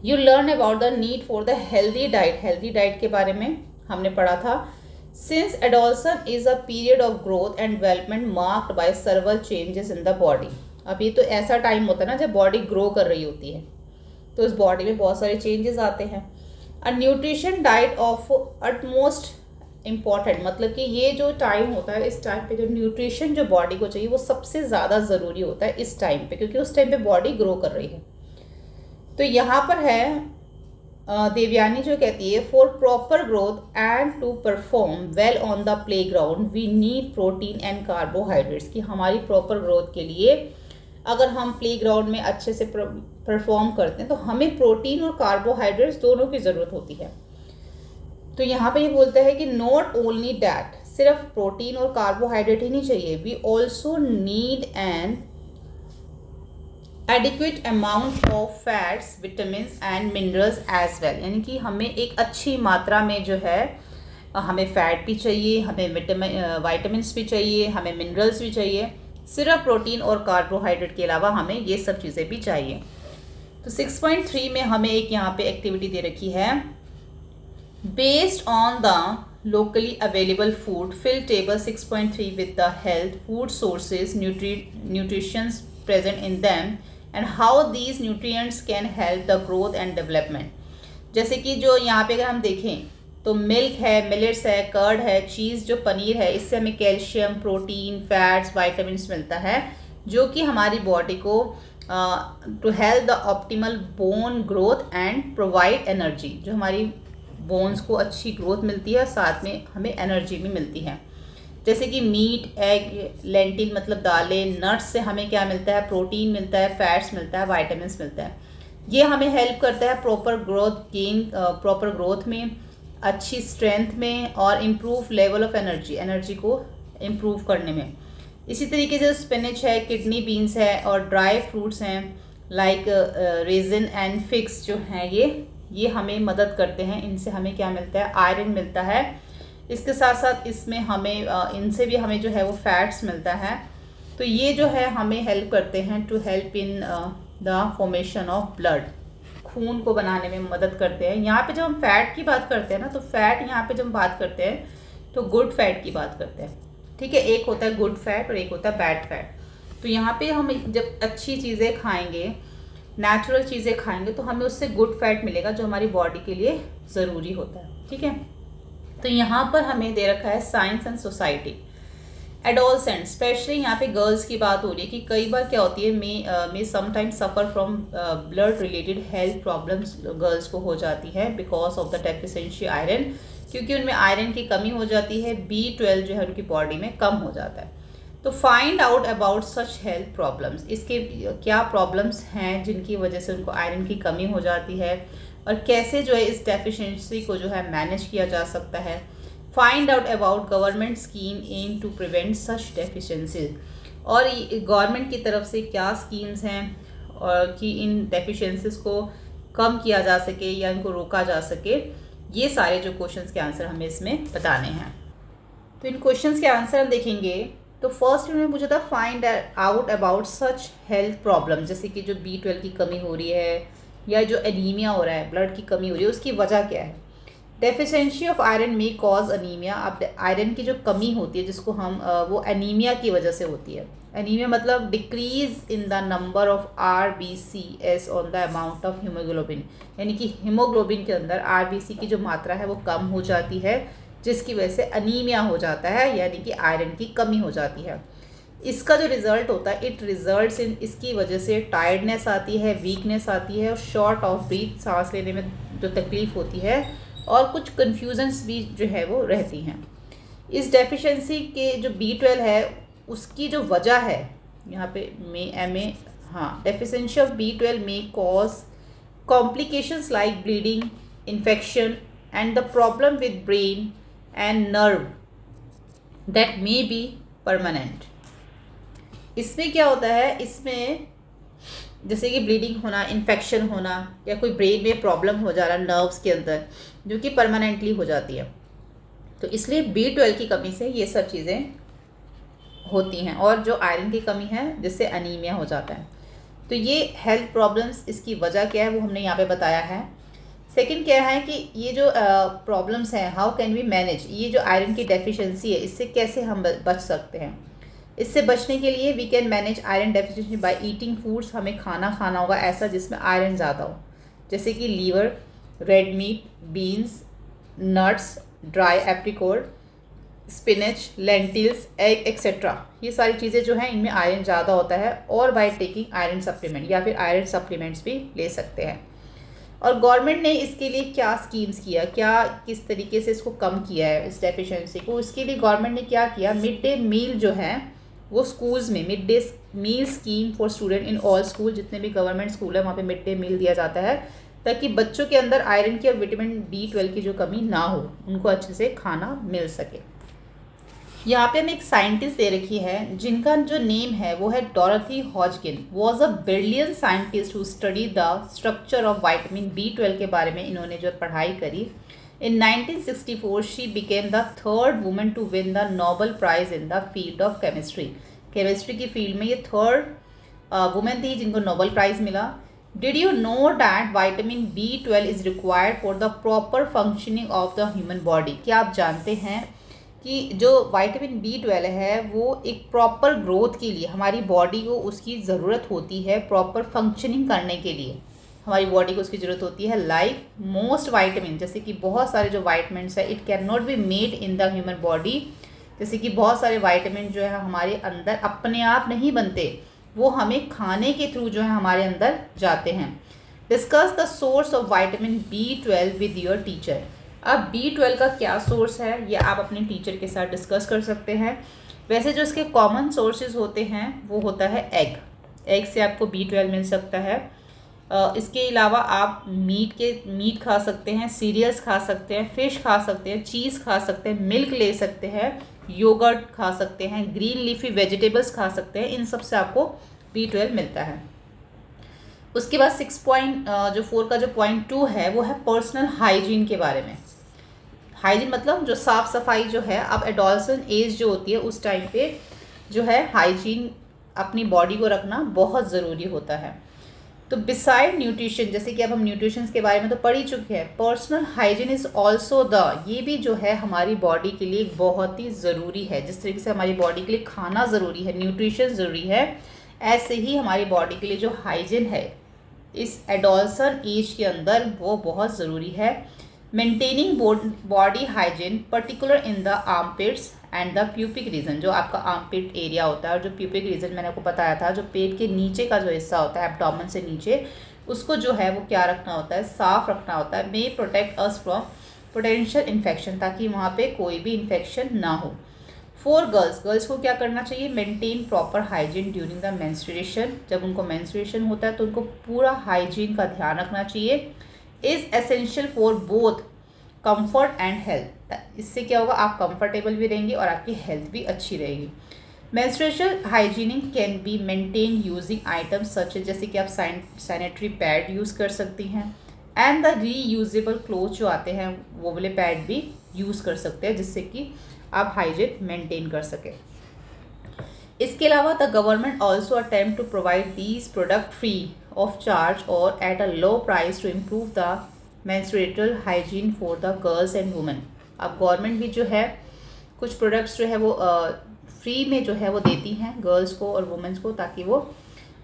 You learn about the need for the healthy diet, healthy diet के बारे में हमने पढ़ा था। Since adolescence is a period of growth and development marked by सर्वल changes in the body. अब ये तो ऐसा टाइम होता है ना जब बॉडी ग्रो कर रही होती है, तो इस बॉडी में बहुत सारे चेंजेस आते हैं। अ nutrition diet of utmost important, मतलब कि ये जो टाइम होता है इस टाइम पे जो न्यूट्रिशन जो बॉडी को चाहिए वो सबसे ज़्यादा ज़रूरी होता है इस टाइम पे, क्योंकि उस टाइम पे बॉडी ग्रो कर रही है। तो यहाँ पर है देवयानी जो कहती है for proper growth and to perform well on the playground we need protein and carbohydrates, कि हमारी प्रॉपर ग्रोथ के लिए अगर हम प्ले ग्राउंड में अच्छे से परफॉर्म करते हैं तो हमें प्रोटीन और कार्बोहाइड्रेट्स दोनों की ज़रूरत होती है। तो यहाँ पे ये बोलता है कि नॉट ओनली डैट, सिर्फ प्रोटीन और कार्बोहाइड्रेट ही नहीं चाहिए, we also need an adequate amount of fats, vitamins and minerals as well, यानी कि हमें एक अच्छी मात्रा में जो है हमें फ़ैट भी चाहिए, हमें वाइटामिन्स भी चाहिए, हमें मिनरल्स भी चाहिए, सिर्फ प्रोटीन और कार्बोहाइड्रेट के अलावा हमें ये सब चीज़ें भी चाहिए। तो 6.3 में हमें एक यहाँ पे एक्टिविटी दे रखी है, based on the locally available food, fill table 6.3 with the health, food sources, nutrition present in them and how these nutrients can help the growth and development. जैसे कि जो यहाँ पे अगर हम देखें तो मिल्क है, मिलेट्स है, कर्ड है, चीज़ जो पनीर है, इससे हमें कैल्शियम, प्रोटीन, फैट्स, वाइटामिन्स मिलता है जो कि हमारी बॉडी को to help the optimal bone growth and provide energy, जो हमारी बोन्स को अच्छी ग्रोथ मिलती है, साथ में हमें एनर्जी भी मिलती है। जैसे कि मीट, एग, लेंटिल मतलब दालें, नट्स से हमें क्या मिलता है, प्रोटीन मिलता है, फैट्स मिलता है, वाइटामिन्स मिलता है। ये हमें हेल्प करता है प्रॉपर ग्रोथ में, अच्छी स्ट्रेंथ में और इम्प्रूव लेवल ऑफ एनर्जी को इम्प्रूव करने में। इसी तरीके से स्पिनच है, किडनी बीन्स है और ड्राई फ्रूट्स हैं लाइक रेजिन एंड फिग्स जो हैं ये हमें मदद करते हैं। इनसे हमें क्या मिलता है, आयरन मिलता है। इसके साथ साथ इसमें हमें इनसे भी हमें जो है वो फैट्स मिलता है। तो ये जो है हमें हेल्प करते हैं to help in the formation of blood, खून को बनाने में मदद करते हैं। यहाँ पे जब हम फैट की बात करते हैं ना, तो फैट यहाँ पे जब हम बात करते हैं तो गुड फैट की बात करते हैं, ठीक है। एक होता है गुड फैट और एक होता है बैड फैट। तो यहाँ पे हम जब अच्छी चीज़ें खाएंगे, नेचुरल चीज़ें खाएंगे, तो हमें उससे गुड फैट मिलेगा जो हमारी बॉडी के लिए ज़रूरी होता है, ठीक है। तो यहाँ पर हमें दे रखा है science and society. Adolescent, specially यहाँ पे गर्ल्स की बात हो रही है कि कई बार क्या होती है, मे sometimes suffer from blood related health problems girls को हो जाती है because of the deficiency iron, क्योंकि उनमें आयरन की कमी हो जाती है, B12 जो है उनकी बॉडी में कम हो जाता है। तो find out about such health problems, इसके क्या प्रॉब्लम्स हैं जिनकी वजह से उनको आयरन की कमी हो जाती है और कैसे जो है इस डेफिशिएंसी को जो है मैनेज किया जा सकता है। Find out about government scheme aim to prevent such deficiencies, और गवर्नमेंट की तरफ से क्या स्कीम्स हैं और कि इन डेफिशिएंसीज को कम किया जा सके या इनको रोका जा सके। ये सारे जो क्वेश्चंस के आंसर हमें इसमें बताने हैं। तो इन क्वेश्चंस के आंसर हम देखेंगे। तो फर्स्ट उन्होंने पूछा था find out about such health problem, जैसे कि जो B12 की कमी हो रही है या जो एनीमिया हो रहा है, ब्लड की कमी हो रही है, उसकी वजह क्या है। डेफिशिएंसी ऑफ आयरन में कॉज अनीमिया, अब आयरन की जो कमी होती है जिसको हम वो एनीमिया की वजह से होती है। एनीमिया मतलब decrease in the number of RBCs on the amount of haemoglobin, यानी कि हीमोग्लोबिन के अंदर RBC की जो मात्रा है वो कम हो जाती है, जिसकी वजह से अनीमिया हो जाता है, यानी कि आयरन की कमी हो जाती है। इसका जो रिज़ल्ट होता है, इट रिजल्ट्स इन, इसकी वजह से टायर्डनेस आती है, वीकनेस आती है और शॉर्ट ऑफ ब्रीथ, सांस लेने में जो तकलीफ़ होती है और कुछ कन्फ्यूजन्स भी जो है वो रहती हैं। इस डेफिशिएंसी के जो B12 है उसकी जो वजह है यहाँ पे डेफिशिएंसी ऑफ B12 में cause complications like bleeding, infection and the problem with brain and nerve that may be permanent. इसमें क्या होता है, इसमें जैसे कि ब्लीडिंग होना, इन्फेक्शन होना या कोई ब्रेन में प्रॉब्लम हो जा रहा है नर्व्स के अंदर, जो कि परमानेंटली हो जाती है। तो इसलिए B12 की कमी से ये सब चीज़ें होती हैं, और जो आयरन की कमी है जिससे अनीमिया हो जाता है। तो ये हेल्थ प्रॉब्लम्स, इसकी वजह क्या है वो हमने यहाँ पे बताया है। सेकंड क्या है कि ये जो प्रॉब्लम्स हैं, हाउ कैन वी मैनेज, ये जो आयरन की डेफिशिएंसी है इससे कैसे हम बच सकते हैं। इससे बचने के लिए we can manage iron deficiency by eating foods, हमें खाना खाना होगा ऐसा जिसमें आयरन ज़्यादा हो, जैसे कि liver, red meat, beans, nuts, dry apricot, spinach, lentils, egg etcetera. ये सारी चीज़ें जो हैं इनमें आयरन ज़्यादा होता है, और बाय टेकिंग आयरन सप्लीमेंट, या फिर आयरन सप्लीमेंट्स भी ले सकते हैं। और गवर्नमेंट ने इसके लिए क्या स्कीम्स किया, क्या किस तरीके से इसको कम किया है इस डेफिशिएंसी को। इसके लिए गवर्नमेंट ने क्या किया, मिड डे मील जो है वो स्कूल्स में, mid day meal scheme for student in all school, जितने भी गवर्नमेंट स्कूल है वहाँ पे मिड डे मील दिया जाता है, ताकि बच्चों के अंदर आयरन की और विटामिन B12 की जो कमी ना हो, उनको अच्छे से खाना मिल सके। यहाँ पे हमें एक साइंटिस्ट दे रखी है जिनका जो नेम है वो है Dorothy Hodgkin. Was a brilliant scientist who study the structure of vitamin B12 के बारे में इन्होंने जो पढ़ाई करी। In 1964, she became the third woman to win the Nobel Prize in the field of chemistry. Chemistry की फील्ड में ये थर्ड वुमेन थी जिनको नोबेल प्राइज़ मिला। Did you know that vitamin B12 is required for the proper functioning of the human body? क्या आप जानते हैं कि जो विटामिन B12 है वो एक प्रॉपर ग्रोथ के लिए हमारी बॉडी को उसकी ज़रूरत होती है, प्रॉपर फंक्शनिंग करने के लिए हमारी बॉडी को उसकी ज़रूरत होती है। लाइक मोस्ट वाइटामिन, जैसे कि बहुत सारे जो वाइटामिन्स है, it can not be made in the human body. जैसे कि बहुत सारे वाइटामिन जो है हमारे अंदर अपने आप नहीं बनते, वो हमें खाने के थ्रू जो है हमारे अंदर जाते हैं। Discuss the source of vitamin B12 with your teacher. अब B12 का क्या सोर्स है ये आप अपने टीचर के साथ डिस्कस कर सकते हैं। वैसे जो इसके कॉमन सोर्सेज होते हैं वो होता है एग। एग से आपको B12 मिल सकता है। इसके अलावा आप मीट खा सकते हैं, सीरियल्स खा सकते हैं, फ़िश खा सकते हैं, चीज़ खा सकते हैं, मिल्क ले सकते हैं, योगर्ट खा सकते हैं, ग्रीन लीफी वेजिटेबल्स खा सकते हैं। इन सब से आपको B12 मिलता है। उसके बाद 4 का जो पॉइंट 2 है वो है पर्सनल हाइजीन के बारे में। हाइजीन मतलब जो साफ़ सफाई जो है, अब एडोलसेंट एज जो होती है उस टाइम पे जो है हाइजीन अपनी बॉडी को रखना बहुत ज़रूरी होता है। तो बिसाइड न्यूट्रिशन, जैसे कि अब हम न्यूट्रिशन के बारे में तो पढ़ ही चुके हैं, personal hygiene is also the, ये भी जो है हमारी बॉडी के लिए बहुत ही ज़रूरी है। जिस तरीके से हमारी बॉडी के लिए खाना ज़रूरी है, न्यूट्रिशन ज़रूरी है, ऐसे ही हमारी बॉडी के लिए जो हाइजीन है इस एडोलसेंट एज के अंदर वो बहुत ज़रूरी है। Maintaining body hygiene particular in the armpits and the pubic region, जो आपका आर्मपिट एरिया होता है और जो प्यूपिक रीजन मैंने आपको बताया था, जो पेट के नीचे का जो हिस्सा होता है एब्डोमेन से नीचे, उसको जो है वो क्या रखना होता है, साफ़ रखना होता है। May protect us from potential infection, ताकि वहाँ पे कोई भी इन्फेक्शन ना हो। फॉर गर्ल्स को क्या करना चाहिए, maintain proper hygiene during the menstruation. जब उनको मेंस्ट्रुएशन होता है तो उनको पूरा हाइजीन का ध्यान रखना चाहिए। Is essential for both comfort and health, इससे क्या होगा, आप कंफर्टेबल भी रहेंगे और आपकी हेल्थ भी अच्छी रहेगी। Menstruation hygiene can be maintain using items such, जैसे कि आप सैनिटरी पैड यूज़ कर सकती हैं, एंड द रीयूजेबल क्लोथ जो आते हैं वो वाले पैड भी यूज़ कर सकते हैं, जिससे कि आप हाइजीन मेंटेन कर सकें। इसके अलावा the government also attempt to provide these product free of charge और at a low price to improve the menstrual hygiene for the girls and women. अब गवर्नमेंट भी जो है कुछ प्रोडक्ट्स जो है वो फ्री में जो है वो देती हैं गर्ल्स को और वुमेन्स को, ताकि वो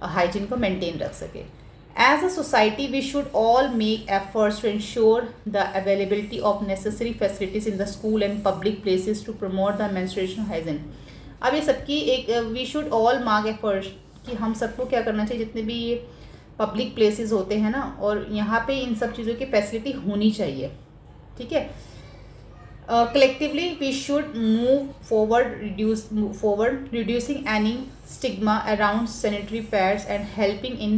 हाइजीन को मेंटेन रख सके। As a society, we should all make efforts to ensure the availability of necessary facilities in the school and public places to promote the menstruation hygiene. अब ये सबकी एक we should all mark efforts कि हम सबको क्या करना चाहिए, जितने भी ये पब्लिक प्लेसेस होते हैं ना, और यहाँ पे इन सब चीज़ों की फैसिलिटी होनी चाहिए, ठीक है। Collectively we should move forward reducing any stigma around sanitary pads and helping in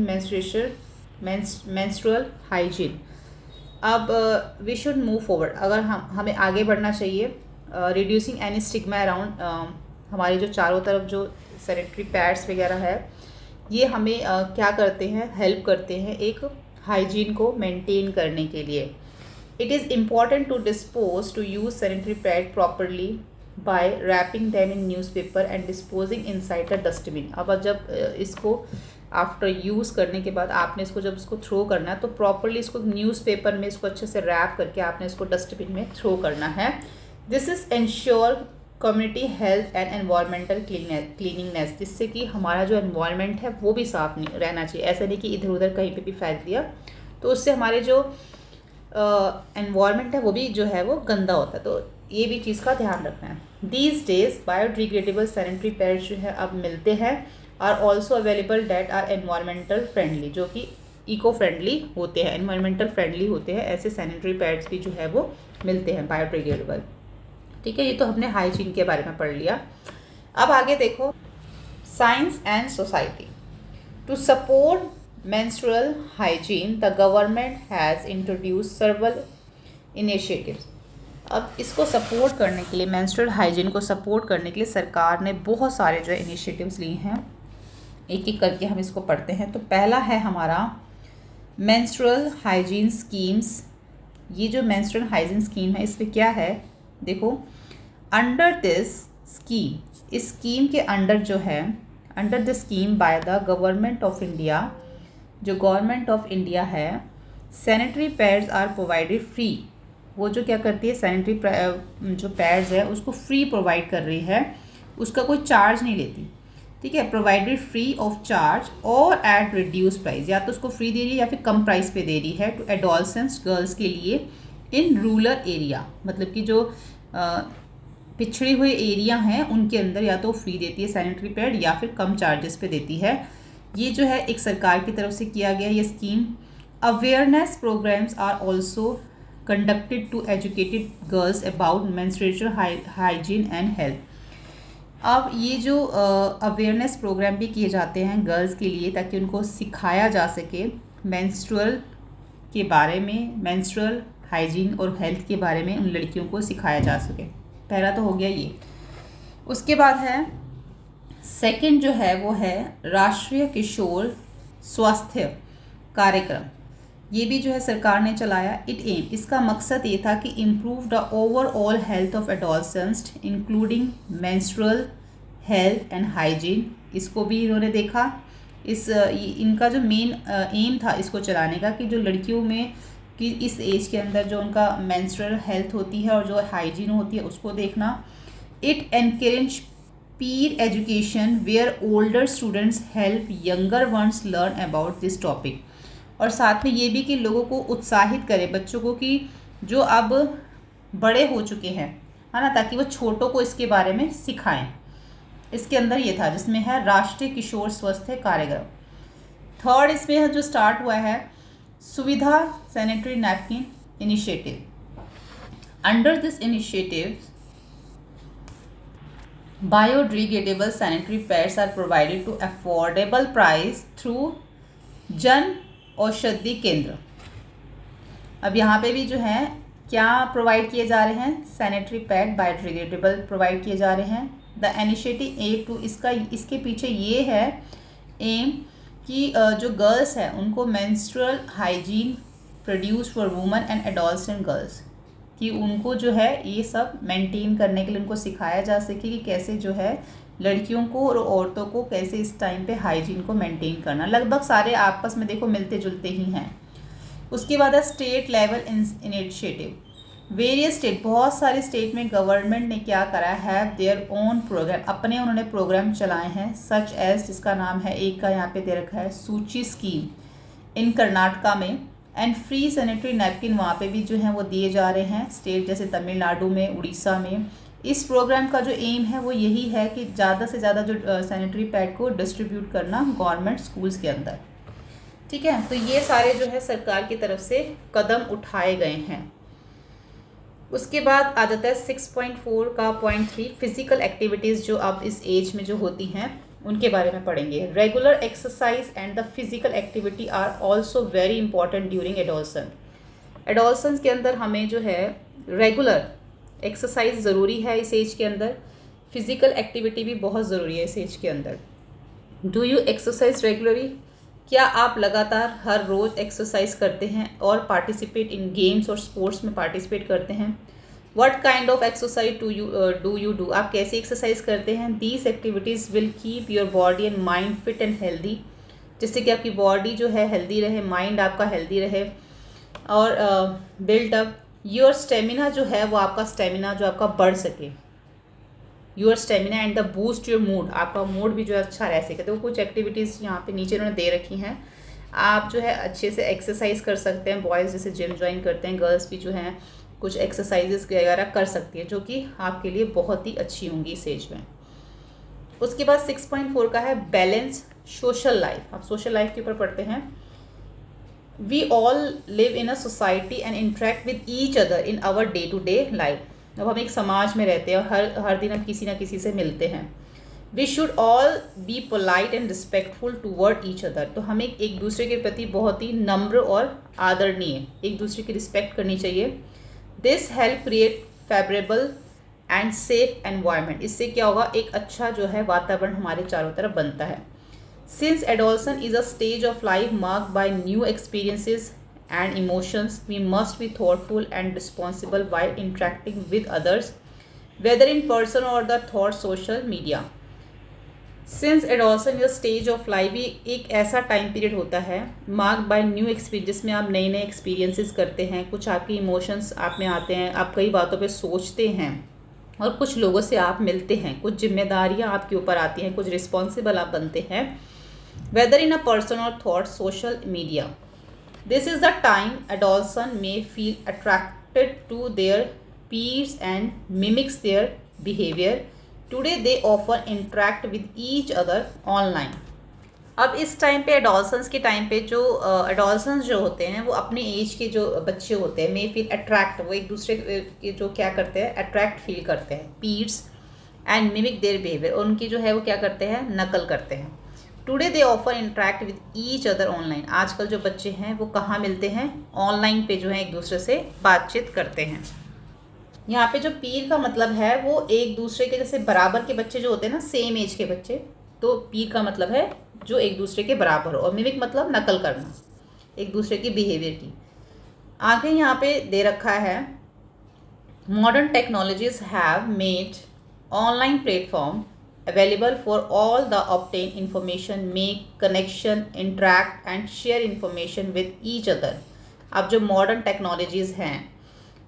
menstrual hygiene. अब वी शुड मूव फॉरवर्ड, अगर हमें आगे बढ़ना चाहिए। रिड्यूसिंग एनी स्टिग्मा अराउंड, हमारे जो चारों तरफ जो सैनिटरी पैड्स वगैरह है ये हमें क्या करते हैं, हेल्प करते हैं एक हाइजीन को मेंटेन करने के लिए। It is important to dispose to use sanitary pad properly by wrapping them in newspaper and disposing inside a dustbin. अब जब इसको आफ्टर यूज़ करने के बाद आपने इसको जब इसको थ्रो करना है तो प्रॉपरली इसको न्यूज़पेपर में इसको अच्छे से रैप करके आपने इसको डस्टबिन में थ्रो करना है। This is ensure community health and environmental cleaningness, जिससे कि हमारा जो एनवायरनमेंट है वो भी साफ नहीं रहना चाहिए। ऐसा नहीं कि इधर उधर कहीं पे भी फेंक दिया तो उससे हमारे जो एनवायरनमेंट है वो भी जो है वो गंदा होता है, तो ये भी चीज़ का ध्यान रखना है। These days biodegradable sanitary pads जो है अब मिलते हैं, are also available that are environmental friendly, जो कि इको फ्रेंडली होते हैं, एनवायरमेंटल फ्रेंडली होते हैं। ऐसे सैनिटरी पैड्स भी जो है वो मिलते हैं बायोडिग्रेडेबल, ठीक है। ये तो हमने हाइजीन के बारे में पढ़ लिया। अब आगे देखो, science and society. To support menstrual hygiene, the government has introduced several initiatives. अब इसको सपोर्ट करने के लिए, मेंस्ट्रुअल हाइजीन को सपोर्ट करने के लिए सरकार ने बहुत सारे जो इनिशिएटिव्स लिए हैं। एक एक करके हम इसको पढ़ते हैं। तो पहला है हमारा मेंस्ट्रुअल हाइजीन स्कीम्स। ये जो मेंस्ट्रुअल हाइजीन स्कीम है इसमें क्या है, देखो, अंडर दिस स्कीम, इस स्कीम के अंडर जो है, under the scheme by the government of India, जो गवर्नमेंट ऑफ इंडिया है, sanitary pads are provided free वो जो क्या करती है, सैनिटरी जो पैड्स है उसको फ्री प्रोवाइड कर रही है, उसका कोई चार्ज नहीं लेती, ठीक है, प्रोवाइडेड फ्री ऑफ चार्ज और एट रिड्यूस प्राइस, या तो उसको फ्री दे रही है या फिर कम प्राइस पे दे रही है टू एडोलसेंस गर्ल्स के लिए इन रूरल एरिया, मतलब कि जो पिछड़े हुए एरिया हैं उनके अंदर या तो फ्री देती है सैनिटरी पैड या फिर कम चार्जेस पे देती है। ये जो है एक सरकार की तरफ से किया गया ये scheme. Awareness programmes are also conducted to educated girls about menstrual hygiene and health. अब ये जो अवेयरनेस प्रोग्राम भी किए जाते हैं गर्ल्स के लिए ताकि उनको सिखाया जा सके मेंस्ट्रुअल के बारे में, मेंस्ट्रुअल हाइजीन और हेल्थ के बारे में उन लड़कियों को सिखाया जा सके। पहला तो हो गया ये। उसके बाद है सेकंड जो है वो है राष्ट्रीय किशोर स्वास्थ्य कार्यक्रम। ये भी जो है सरकार ने चलाया। इसका मकसद ये था कि improve the overall health of adolescents including menstrual health and hygiene. इसको भी इन्होंने देखा। इनका जो मेन एम था इसको चलाने का कि जो लड़कियों में कि इस एज के अंदर जो उनका मेंस्ट्रुअल हेल्थ होती है और जो हाइजीन होती है उसको देखना। It encourage peer education where older students help younger ones learn about this topic. और साथ में ये भी कि लोगों को उत्साहित करे, बच्चों को, कि जो अब बड़े हो चुके हैं, है ना, ताकि वो छोटों को इसके बारे में सिखाएं। इसके अंदर ये था जिसमें है राष्ट्रीय किशोर स्वास्थ्य कार्यक्रम। थर्ड इसमें जो स्टार्ट हुआ है Suvidha sanitary napkin initiative. Under this initiative biodegradable sanitary pads are provided to affordable price through Jan Aushadhi केंद्र। अब यहाँ पे भी जो है क्या प्रोवाइड किए जा रहे हैं, सैनिटरी पैड बायोडिग्रेडेबल प्रोवाइड किए जा रहे हैं। द इनिशिएटिव एम टू, इसके पीछे ये है एम कि जो गर्ल्स हैं उनको menstrual hygiene produce for women and adolescent girls, कि उनको जो है ये सब मेंटेन करने के लिए उनको सिखाया जा सके कि कैसे जो है लड़कियों को और औरतों को कैसे इस टाइम पे हाइजीन को मेंटेन करना। लगभग सारे आपस में देखो मिलते जुलते ही हैं। उसके बाद है state level initiative. Various state, बहुत सारे स्टेट में गवर्नमेंट ने क्या करा हैव देयर ओन प्रोग्राम, अपने उन्होंने प्रोग्राम चलाए हैं, सच एज, जिसका नाम है एक का यहाँ पे दे रखा है सूची स्कीम इन कर्नाटका में, एंड फ्री सैनिटरी नैपकिन वहाँ पे भी जो हैं वो दिए जा रहे हैं स्टेट जैसे तमिलनाडु में, उड़ीसा में। इस प्रोग्राम का जो एम है वो यही है कि ज़्यादा से ज़्यादा जो सैनिटरी पैड को डिस्ट्रीब्यूट करना गवर्नमेंट स्कूल्स के अंदर, ठीक है। तो ये सारे जो है सरकार की तरफ से कदम उठाए गए हैं। उसके बाद आ जाता है 6.4 का पॉइंट 3 फिजिकल एक्टिविटीज़ जो अब इस एज में जो होती हैं उनके बारे में पढ़ेंगे। Regular exercise and the physical activity are also very important during adolescence के अंदर हमें जो है रेगुलर एक्सरसाइज ज़रूरी है इस एज के अंदर, फिजिकल एक्टिविटी भी बहुत ज़रूरी है इस एज के अंदर। डू यू एक्सरसाइज रेगुलरली, क्या आप लगातार हर रोज़ एक्सरसाइज करते हैं और पार्टिसिपेट इन गेम्स और स्पोर्ट्स में पार्टिसिपेट करते हैं। What kind of exercise do you do, आप कैसी एक्सरसाइज करते हैं। These activities will keep your body and mind fit and healthy, जिससे कि आपकी बॉडी जो है हेल्दी रहे, माइंड आपका हेल्दी रहे, और बिल्ड अप योर स्टेमिना, जो है वो आपका स्टेमिना जो आपका बढ़ सके, your stamina and the boost your mood, आपका मूड भी जो है अच्छा रह सके। तो कुछ एक्टिविटीज़ यहाँ पे नीचे उन्होंने दे रखी हैं, आप जो है अच्छे से एक्सरसाइज कर सकते हैं। बॉयज़ जैसे जिम ज्वाइन करते हैं, गर्ल्स भी जो हैं कुछ एक्सरसाइजेस वगैरह कर सकती है जो कि आपके लिए बहुत ही अच्छी होंगी इस एज में। उसके बाद 6.4 का है बैलेंस सोशल लाइफ। आप सोशल लाइफ के ऊपर पढ़ते हैं। We all live in a society and interact with each other in our day to day life. अब हम एक समाज में रहते हैं और हर दिन हम किसी ना किसी से मिलते हैं। We should all be polite and respectful toward each other, तो हमें एक दूसरे के प्रति बहुत ही नम्र और आदरणीय, एक दूसरे की रिस्पेक्ट करनी चाहिए। This help create favourable and safe environment, इससे क्या होगा, एक अच्छा जो है वातावरण हमारे चारों तरफ बनता है। Since adolescence is a stage of life marked by new experiences and emotions, we must be thoughtful and responsible while interacting with others, whether in person or the thought social media. Since adolescence is stage of life, ये एक ऐसा time period होता है marked by new experience, जिसमें आप नए नए experiences करते हैं, कुछ आपके इमोशंस आप में आते हैं, आप कई बातों पे सोचते हैं और कुछ लोगों से आप मिलते हैं, कुछ जिम्मेदारियां आपके ऊपर आती हैं, कुछ रिस्पॉन्सिबल आप बनते हैं, whether in a person or thought social media. This is the time adolescence may feel attracted to their peers and mimics their behavior. Today they often interact with each other online. अब इस time पे adolescence के time पे जो adolescence जो होते हैं वो अपने एज के जो बच्चे होते हैं मे फील अट्रैक्ट, वो एक दूसरे के जो क्या करते हैं अट्रैक्ट फील करते हैं, pirs and mimic their behaviour, उनकी जो है वो क्या करते हैं नकल करते हैं। Today they offer interact with each other online, आजकल जो बच्चे हैं वो कहाँ मिलते हैं ऑनलाइन पे जो है एक दूसरे से बातचीत करते हैं। यहाँ पे जो पीर का मतलब है वो एक दूसरे के जैसे बराबर के बच्चे जो होते हैं ना, सेम एज के बच्चे, तो पीर का मतलब है जो एक दूसरे के बराबर हो, और मिमिक मतलब नकल करना एक दूसरे की बिहेवियर की। आगे यहाँ पे दे रखा है modern technologies have made online platform available for all the obtain information, make connection, interact and share information with each other. अब जो मॉडर्न टेक्नोलॉजीज़ हैं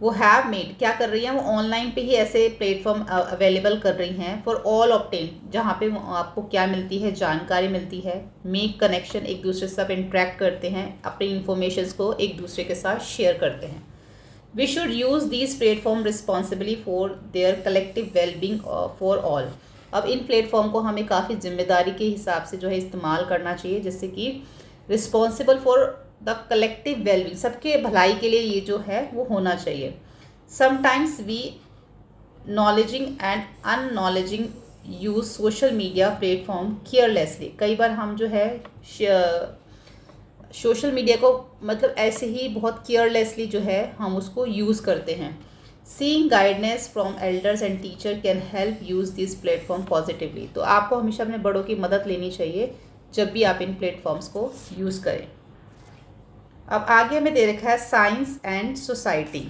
वो हैव मेड क्या कर रही हैं, वो ऑनलाइन पे ही ऐसे प्लेटफॉर्म अवेलेबल कर रही हैं फॉर ऑल ऑब्टेन, जहाँ पे आपको क्या मिलती है जानकारी मिलती है, मेक कनेक्शन एक दूसरे से सब इंटरेक्ट करते हैं, अपनी इंफॉर्मेशंस को एक दूसरे के साथ शेयर करते हैं। We should use these platform responsibly for their collective wellbeing for all. अब इन प्लेटफॉर्म को हमें काफ़ी जिम्मेदारी के हिसाब से जो है इस्तेमाल करना चाहिए, जिससे कि responsible for the collective wellbeing, सबके भलाई के लिए ये जो है वो होना चाहिए। Sometimes we knowledging and unknowledging use social media platform carelessly, कई बार हम जो है सोशल मीडिया को मतलब ऐसे ही बहुत केयरलेसली जो है हम उसको यूज़ करते हैं। Seeing guidance from elders and teacher can help use this platform positively, तो आपको हमेशा अपने बड़ों की मदद लेनी चाहिए जब भी आप इन प्लेटफॉर्म्स को यूज़ करें। अब आगे हमें दे रखा है साइंस एंड सोसाइटी,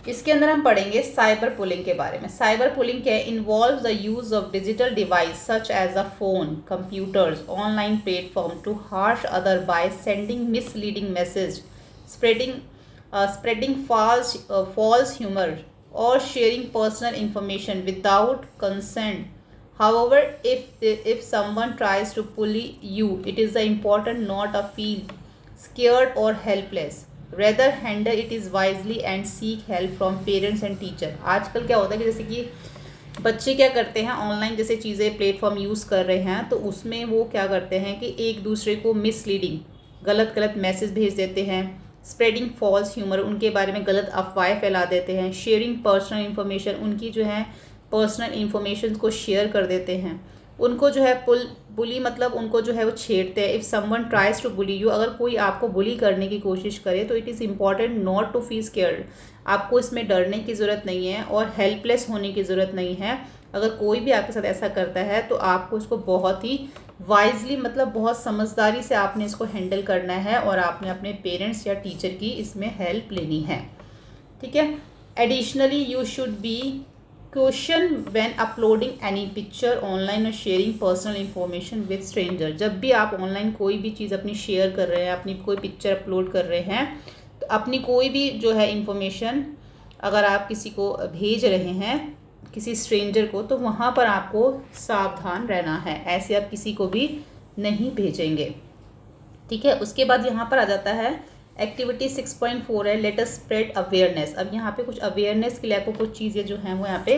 इसके अंदर हम पढ़ेंगे साइबर पुलिंग के बारे में। साइबर पुलिंग क्या है, involve the use of digital device such as a phone, computers, online platform to harass other by sending misleading message, spreading false rumour और sharing personal information without consent. However, if someone tries to bully you, it is important not to feel scared or helpless. Rather, handle it is wisely and seek help from parents and teacher. आजकल क्या होता है कि जैसे कि बच्चे क्या करते हैं ऑनलाइन जैसे चीज़ें प्लेटफॉर्म यूज़ कर रहे हैं, तो उसमें वो क्या करते हैं कि एक दूसरे को मिसलीडिंग गलत गलत मैसेज भेज देते हैं, स्प्रेडिंग फॉल्स ह्यूमर उनके बारे में गलत अफवाहें फैला देते हैं, शेयरिंग पर्सनल इन्फॉर्मेशन उनकी जो है पर्सनल इन्फॉर्मेशन को शेयर कर देते हैं, उनको जो है बुली मतलब उनको जो है वो छेड़ते हैं। If someone tries to bully you, अगर कोई आपको बुली करने की कोशिश करे तो it is important not to feel scared, आपको इसमें डरने की ज़रूरत नहीं है और हेल्पलेस होने की ज़रूरत नहीं है। अगर कोई भी आपके साथ ऐसा करता है तो आपको इसको बहुत ही वाइजली मतलब बहुत समझदारी से आपने इसको हैंडल करना है और आपने अपने पेरेंट्स या टीचर की इसमें हेल्प लेनी है, ठीक है। Additionally you should be question when uploading any picture online और sharing personal information with stranger. जब भी आप ऑनलाइन कोई भी चीज़ अपनी शेयर कर रहे हैं, अपनी कोई पिक्चर अपलोड कर रहे हैं, तो अपनी कोई भी जो है इन्फॉर्मेशन अगर आप किसी को भेज रहे हैं किसी स्ट्रेंजर को, तो वहाँ पर आपको सावधान रहना है, ऐसे आप किसी को भी नहीं भेजेंगे, ठीक है। उसके बाद यहाँ पर आ जाता है एक्टिविटी 6.4 है लेट अस स्प्रेड अवेयरनेस। अब यहाँ पे कुछ अवेयरनेस के लिए आपको कुछ चीज़ें जो हैं वो यहाँ पे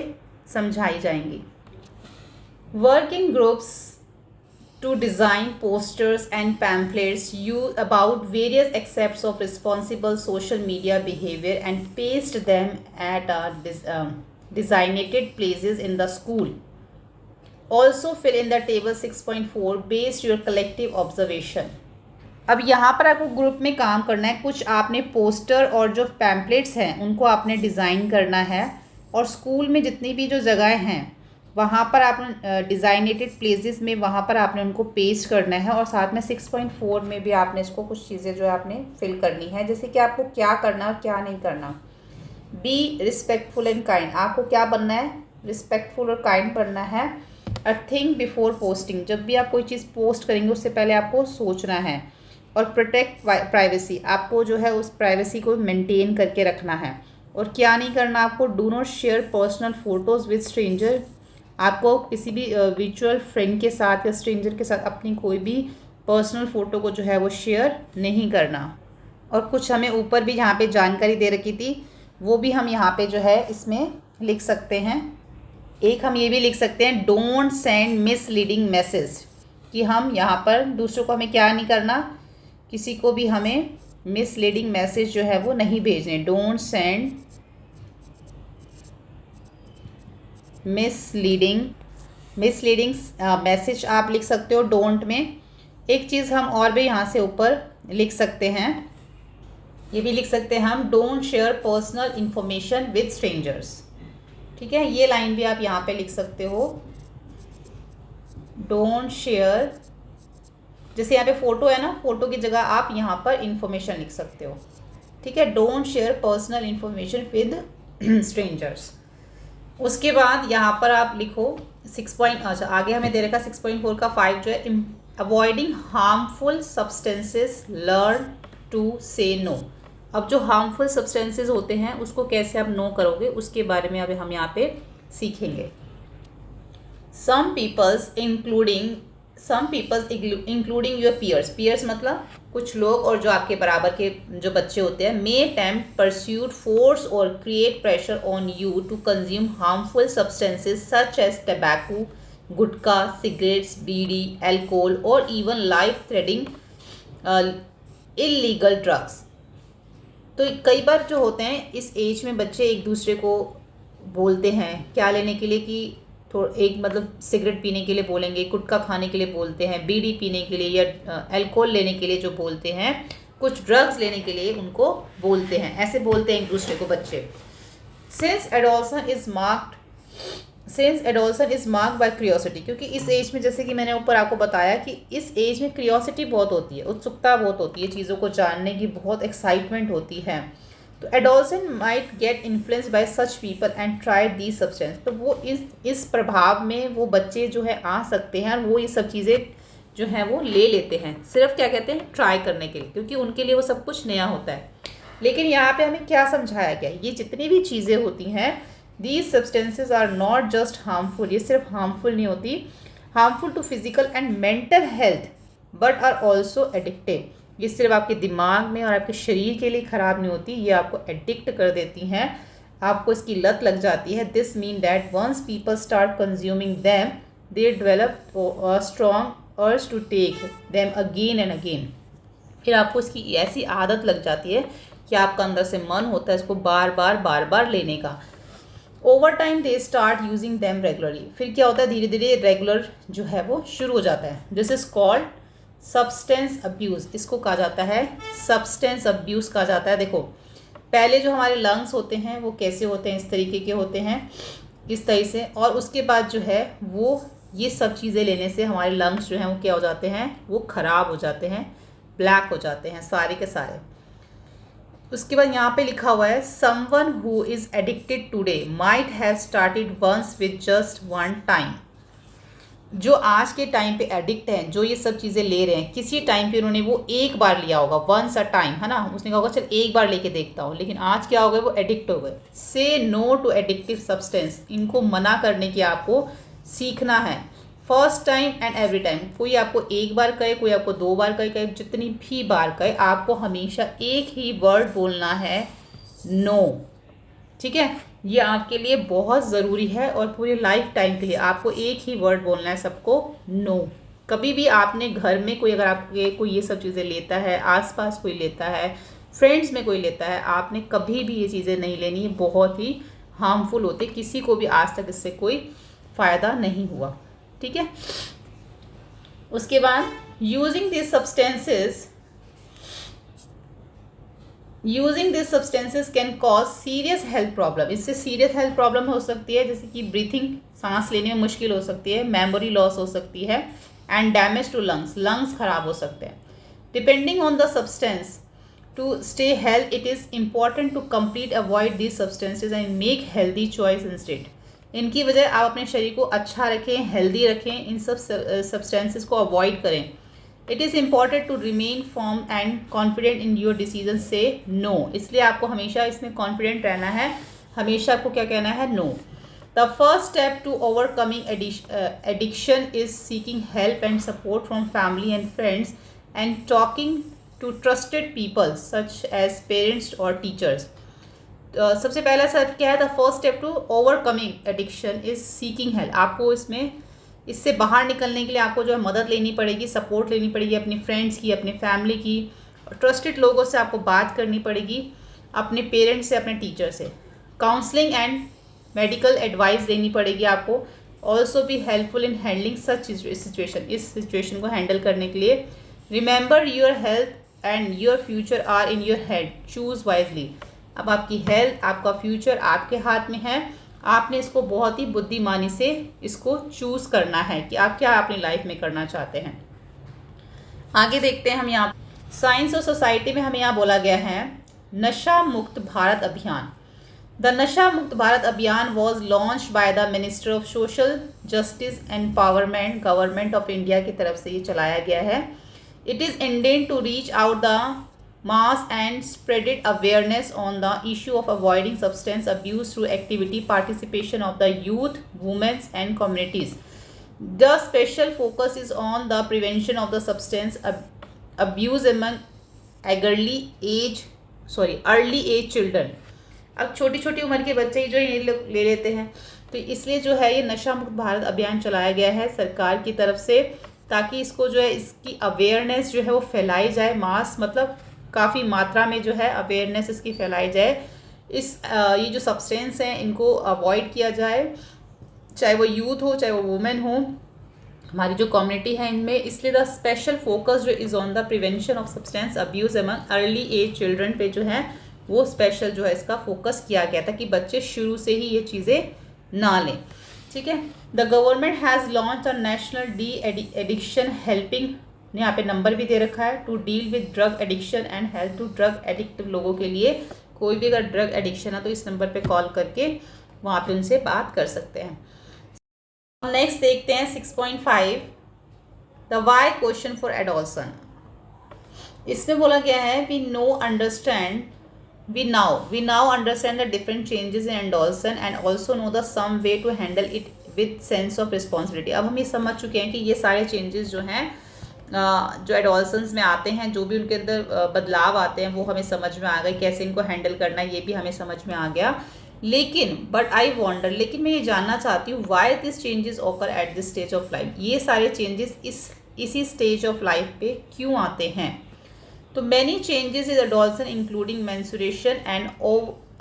समझाई जाएंगी। Work in groups to design posters and pamphlets you about various aspects of responsible social media behaviour and paste them at designated places in the school. Also fill in the table 6.4 based your collective observation. अब यहाँ पर आपको group में काम करना है, कुछ आपने पोस्टर और जो पैम्पलेट्स हैं उनको आपने डिज़ाइन करना है और स्कूल में जितनी भी जो जगह हैं वहाँ पर आपने डिज़ाइनेटेड प्लेसेस में वहाँ पर आपने उनको पेस्ट करना है और साथ में 6.4 में भी आपने इसको कुछ चीज़ें जो है आपने फिल करनी है, जैसे कि आपको क्या करना और क्या नहीं करना। बी रिस्पेक्टफुल एंड काइंड, आपको क्या बनना है रिस्पेक्टफुल और काइंड बनना है। थिंक बिफोर पोस्टिंग, जब भी आप कोई चीज़ पोस्ट करेंगे उससे पहले आपको सोचना है। और प्रोटेक्ट प्राइवेसी, आपको जो है उस प्राइवेसी को मेंटेन करके रखना है। और क्या नहीं करना आपको, do not share personal photos with stranger, आपको किसी भी वर्चुअल फ्रेंड के साथ या स्ट्रेंजर के साथ अपनी कोई भी पर्सनल फ़ोटो को जो है वो शेयर नहीं करना। और कुछ हमें ऊपर भी यहाँ पे जानकारी दे रखी थी, वो भी हम यहाँ पे जो है इसमें लिख सकते हैं। एक हम ये भी लिख सकते हैं, डोंट सेंड मिसलीडिंग मैसेज, कि हम यहाँ पर दूसरों को हमें क्या नहीं करना, किसी को भी हमें मिसलीडिंग मैसेज जो है वो नहीं भेजने। डोंट सेंड मिसलीडिंग मैसेज आप लिख सकते हो डोंट में। एक चीज़ हम और भी यहाँ से ऊपर लिख सकते हैं, ये भी लिख सकते हैं हम, don't share personal information with strangers. ठीक है, ये लाइन भी आप यहाँ पे लिख सकते हो, डोंट शेयर, जैसे यहाँ पे फ़ोटो है ना, फ़ोटो की जगह आप यहाँ पर इंफॉर्मेशन लिख सकते हो। ठीक है, don't share personal information with strangers. उसके बाद यहाँ पर आप लिखो 6 पॉइंट, अच्छा आगे हमें दे रखा 6.4 का 5 जो है, avoiding harmful substances, learn to say no. अब जो हार्मफुल सब्सटेंसेस होते हैं उसको कैसे आप नो करोगे, उसके बारे में अभी हम यहाँ पे सीखेंगे। सम पीपल्स इंक्लूडिंग योर पीयर्स मतलब कुछ लोग और जो आपके बराबर के जो बच्चे होते हैं, मे टेम्प्ट, परस्यूट, फोर्स और create pressure on you to consume harmful substances such as tobacco, gutkha, cigarettes, beedi, alcohol और even life threatening illegal drugs. तो कई बार जो होते हैं इस एज में बच्चे एक दूसरे को बोलते हैं क्या लेने के लिए, कि एक मतलब सिगरेट पीने के लिए बोलेंगे, गुटखा खाने के लिए बोलते हैं, बीड़ी पीने के लिए या अल्कोहल लेने के लिए जो बोलते हैं, कुछ ड्रग्स लेने के लिए उनको बोलते हैं, ऐसे बोलते हैं एक दूसरे को बच्चे। Since adolescence is marked by curiosity, क्योंकि इस एज में जैसे कि मैंने ऊपर आपको बताया कि इस एज में क्यूरियोसिटी बहुत होती है, उत्सुकता बहुत होती है, चीज़ों को जानने की बहुत एक्साइटमेंट होती है। तो adolescent might get influence by such people and try the substance, तो वो इस प्रभाव में वो बच्चे जो है आ सकते हैं और वो ये सब चीज़ें जो हैं वो ले लेते हैं, सिर्फ क्या कहते हैं, ट्राई करने के लिए, क्योंकि उनके लिए वो सब कुछ नया होता है। लेकिन यहाँ पे हमें क्या समझाया गया, ये जितनी भी चीज़ें होती हैं, these substances are not just harmful, ये सिर्फ हार्मफुल नहीं होती, harmful to physical and mental health but are also addictive, ये सिर्फ आपके दिमाग में और आपके शरीर के लिए ख़राब नहीं होती, ये आपको एडिक्ट कर देती हैं, आपको इसकी लत लग जाती है। This mean that once people start consuming them they develop a strong urge to take them again and again, फिर आपको इसकी ऐसी आदत लग जाती है कि आपका अंदर से मन होता है इसको बार बार लेने का। Over time they start using them regularly, फिर क्या होता है, धीरे धीरे रेगुलर जो है वो शुरू हो जाता है। This is called substance abuse, इसको कहा जाता है सब्सटेंस अब्यूज़ कहा जाता है। देखो पहले जो हमारे लंग्स होते हैं वो कैसे होते हैं, इस तरीके के होते हैं, इस तरह से, और उसके बाद जो है वो ये सब चीज़ें लेने से हमारे लंग्स जो हैं वो क्या हो जाते हैं, वो ख़राब हो जाते हैं, ब्लैक हो जाते हैं सारे के सारे। उसके बाद यहाँ पे लिखा हुआ है, someone who is addicted today might have started once with just one time, जो आज के टाइम पे एडिक्ट हैं, जो ये सब चीज़ें ले रहे हैं, किसी टाइम पे उन्होंने वो एक बार लिया होगा, वंस अ टाइम, है ना, उसने कहा होगा चल एक बार लेके देखता हूँ, लेकिन आज क्या हो गए, वो एडिक्ट हो गए। से नो टू एडिक्टिव सब्सटेंस, इनको मना करने की आपको सीखना है। First time and every time, कोई आपको एक बार कहे, कोई आपको 2 बार कहे, जितनी भी बार कहे, आपको हमेशा एक ही वर्ड बोलना है, नो। ठीक है, ये आपके लिए बहुत ज़रूरी है और पूरे लाइफ टाइम के लिए आपको एक ही वर्ड बोलना है सबको, नो। कभी भी आपने घर में कोई, अगर आपके कोई ये सब चीज़ें लेता है, आसपास कोई लेता है, फ्रेंड्स में कोई लेता है, आपने कभी भी ये चीज़ें नहीं लेनी, बहुत ही हार्मफुल होते, किसी को भी आज तक इससे कोई फ़ायदा नहीं हुआ। ठीक है, उसके बाद using this substances can cause serious health problem, इससे सीरियस हेल्थ प्रॉब्लम हो सकती है, जैसे कि ब्रीथिंग, सांस लेने में मुश्किल हो सकती है, मेमोरी लॉस हो सकती है, एंड डैमेज टू लंग्स खराब हो सकते हैं। Depending on the substance to stay health, it is important to complete avoid these substances and make healthy choice instead. इनकी वजह आप अपने शरीर को अच्छा रखें, हेल्दी रखें, इन सब सब्सटेंसेस को अवॉइड करें। It is important to remain firm and confident in your decision say no, इसलिए आपको हमेशा इसमें कॉन्फिडेंट रहना है, हमेशा आपको क्या कहना है, no. The first step to overcoming addiction is seeking help and support from family and friends and talking to trusted people such as parents or teachers. सबसे पहला स्टेप क्या है, the first step to overcoming addiction is seeking help. आपको इससे बाहर निकलने के लिए आपको जो है मदद लेनी पड़ेगी, सपोर्ट लेनी पड़ेगी अपनी फ्रेंड्स की, अपनी फैमिली की, ट्रस्टेड लोगों से आपको बात करनी पड़ेगी, अपने पेरेंट्स से, अपने टीचर से, काउंसलिंग एंड मेडिकल एडवाइस लेनी पड़ेगी आपको। Also be helpful in handling such situation, इस सिचुएशन को हैंडल करने के लिए। Remember your health and your future are in your head, choose wisely. अब आपकी हेल्थ, आपका फ्यूचर आपके हाथ में है, आपने इसको बहुत ही बुद्धिमानी से इसको चूज़ करना है कि आप क्या अपनी लाइफ में करना चाहते हैं। आगे देखते हैं हम यहाँ साइंस और सोसाइटी में हमें यहाँ बोला गया है नशा मुक्त भारत अभियान। द नशा Mukt Bharat Abhiyan was launch by the minister of social justice empowerment, government of India की तरफ से ये चलाया गया है। It is intend to reach out the mass and spreaded awareness on the issue of avoiding substance abuse through activity participation of the youth, women and communities. The special focus is on the prevention of the substance abuse among early age children. अब छोटी छोटी उम्र के बच्चे जो ये लोग ले लेते हैं, तो इसलिए जो है ये नशा मुक्त भारत अभियान चलाया गया है सरकार की तरफ से, ताकि इसको जो है इसकी अवेयरनेस जो है वो फैलाई जाए, मास मतलब काफ़ी मात्रा में जो है अवेयरनेस इसकी फैलाई जाए। ये जो सब्सटेंस हैं इनको अवॉइड किया जाए, चाहे वो यूथ हो, चाहे वो वुमेन हो, हमारी जो कम्युनिटी है इनमें। इसलिए द स्पेशल फोकस जो is on the prevention of substance abuse among early age children पे जो है वो स्पेशल जो है इसका फोकस किया गया था कि बच्चे शुरू से ही ये चीज़ें ना लें। ठीक है। The government has launch a national de addiction helping, यहाँ पे नंबर भी दे रखा है, to deal with drug addiction and help to drug addictive लोगों के लिए। कोई भी अगर ड्रग एडिक्शन है तो इस नंबर पे कॉल करके वहाँ पे उनसे बात कर सकते हैं। नेक्स्ट देखते हैं 6.5 the why question for adolescence. इसमें बोला गया है we now understand the different changes in adolescence and also know the some way to handle it with sense of responsibility. अब हम ये समझ चुके हैं कि ये सारे चेंजेस जो हैं जो एडोलसेंस में आते हैं, जो भी उनके अंदर बदलाव आते हैं वो हमें समझ में आ गए, कैसे इनको हैंडल करना है ये भी हमें समझ में आ गया। लेकिन लेकिन मैं ये जानना चाहती हूँ why this changes occur at this stage of life. ये सारे चेंजेस इसी स्टेज ऑफ लाइफ पे क्यों आते हैं? तो many changes is adolescence including menstruation and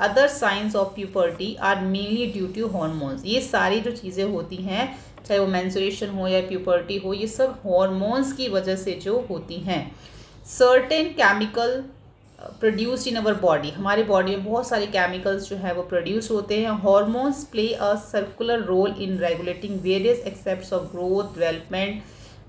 other signs of puberty are mainly due to hormones. ये सारी जो चीज़ें होती हैं, चाहे वो मेंस्ट्रुएशन हो या प्यूबर्टी हो, ये सब हॉर्मोन्स की वजह से जो होती हैं। Certain chemical produced in our body, हमारी बॉडी में बहुत सारे केमिकल्स जो है वो प्रोड्यूस होते हैं। Hormones play a circular role in regulating various aspects of growth, development,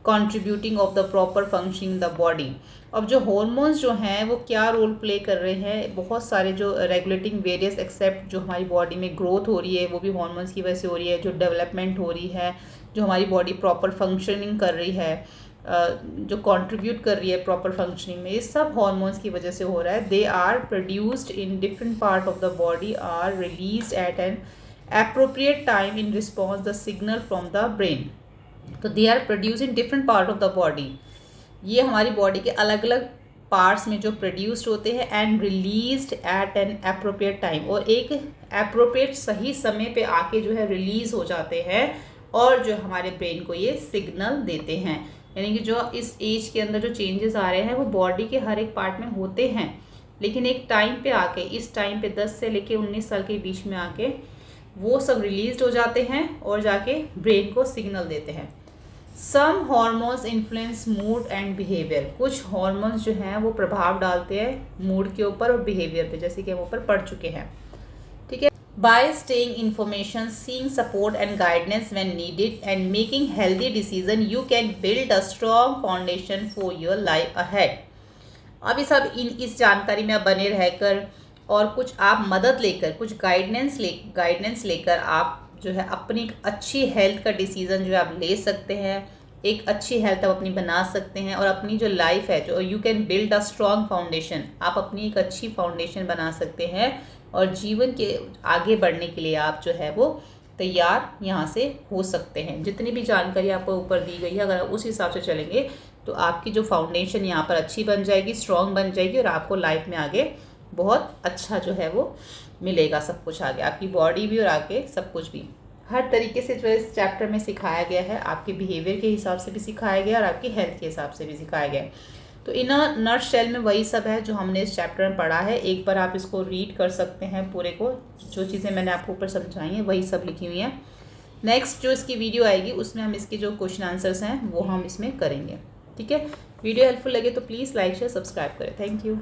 contributing of the proper functioning the body. अब जो हॉर्मोन्स जो हैं वो क्या रोल प्ले कर रहे हैं? बहुत सारे जो रेगुलेटिंग वेरियस एक्सेप्ट जो हमारी बॉडी में ग्रोथ हो रही है वो भी हॉर्मोन्स की वजह से हो रही है। जो डेवलपमेंट हो रही है, जो हमारी बॉडी प्रॉपर फंक्शनिंग कर रही है, जो कंट्रीब्यूट कर रही है प्रॉपर फंक्शनिंग में, ये सब हॉर्मोन्स की वजह से हो रहा है। They are produced in different part of the body are release at an appropriate time in response the signal from the brain. तो they are produce in different part of the body, ये हमारी body के अलग अलग parts में जो produced होते हैं and released at an appropriate time, और एक एप्रोप्रिएट सही समय पे आके जो है रिलीज़ हो जाते हैं और जो हमारे ब्रेन को ये सिग्नल देते हैं। यानी कि जो इस एज के अंदर जो चेंजेस आ रहे हैं वो बॉडी के हर एक पार्ट में होते हैं, लेकिन एक टाइम पे आके, इस टाइम पे 10 से लेके 19 साल के बीच में आके वो सब रिलीज हो जाते हैं और जाके ब्रेन को सिग्नल देते हैं। Some hormones influence mood and behaviour, कुछ हॉर्मोन्स जो हैं वो प्रभाव डालते हैं मूड के ऊपर और बिहेवियर पे, जैसे कि हम ऊपर पढ़ चुके हैं। ठीक है। Bye staying information, seeing support and guidance when needed and making healthy decision, you can build a strong foundation for your life ahead. अब इस जानकारी में आप बने रहकर और कुछ आप मदद लेकर, कुछ गाइडेंस लेकर आप जो है अपनी एक अच्छी हेल्थ का डिसीज़न जो है आप ले सकते हैं, एक अच्छी हेल्थ आप अपनी बना सकते हैं और अपनी जो लाइफ है जो you can build a strong foundation, आप अपनी एक अच्छी फाउंडेशन बना सकते हैं और जीवन के आगे बढ़ने के लिए आप जो है वो तैयार यहाँ से हो सकते हैं। जितनी भी जानकारी आपको ऊपर दी गई है अगर आप उस हिसाब से चलेंगे तो आपकी जो फाउंडेशन यहाँ पर अच्छी बन जाएगी, स्ट्रॉन्ग बन जाएगी और आपको लाइफ में आगे बहुत अच्छा जो है वो मिलेगा, सब कुछ आगे, आपकी बॉडी भी और आगे सब कुछ भी हर तरीके से जो इस चैप्टर में सिखाया गया है। आपके बिहेवियर के हिसाब से भी सिखाया गया और आपकी हेल्थ के हिसाब से भी सिखाया गया है। तो इन अ नटशेल में वही सब है जो हमने इस चैप्टर में पढ़ा है। एक बार आप इसको रीड कर सकते हैं पूरे को, जो चीज़ें मैंने आपको ऊपर समझाई हैं वही सब लिखी हुई हैं। नेक्स्ट जो इसकी वीडियो आएगी उसमें हम इसके जो क्वेश्चन आंसर्स हैं वो हम इसमें करेंगे। ठीक है, वीडियो हेल्पफुल लगे तो प्लीज़ लाइक शेयर सब्सक्राइब करें। Thank you.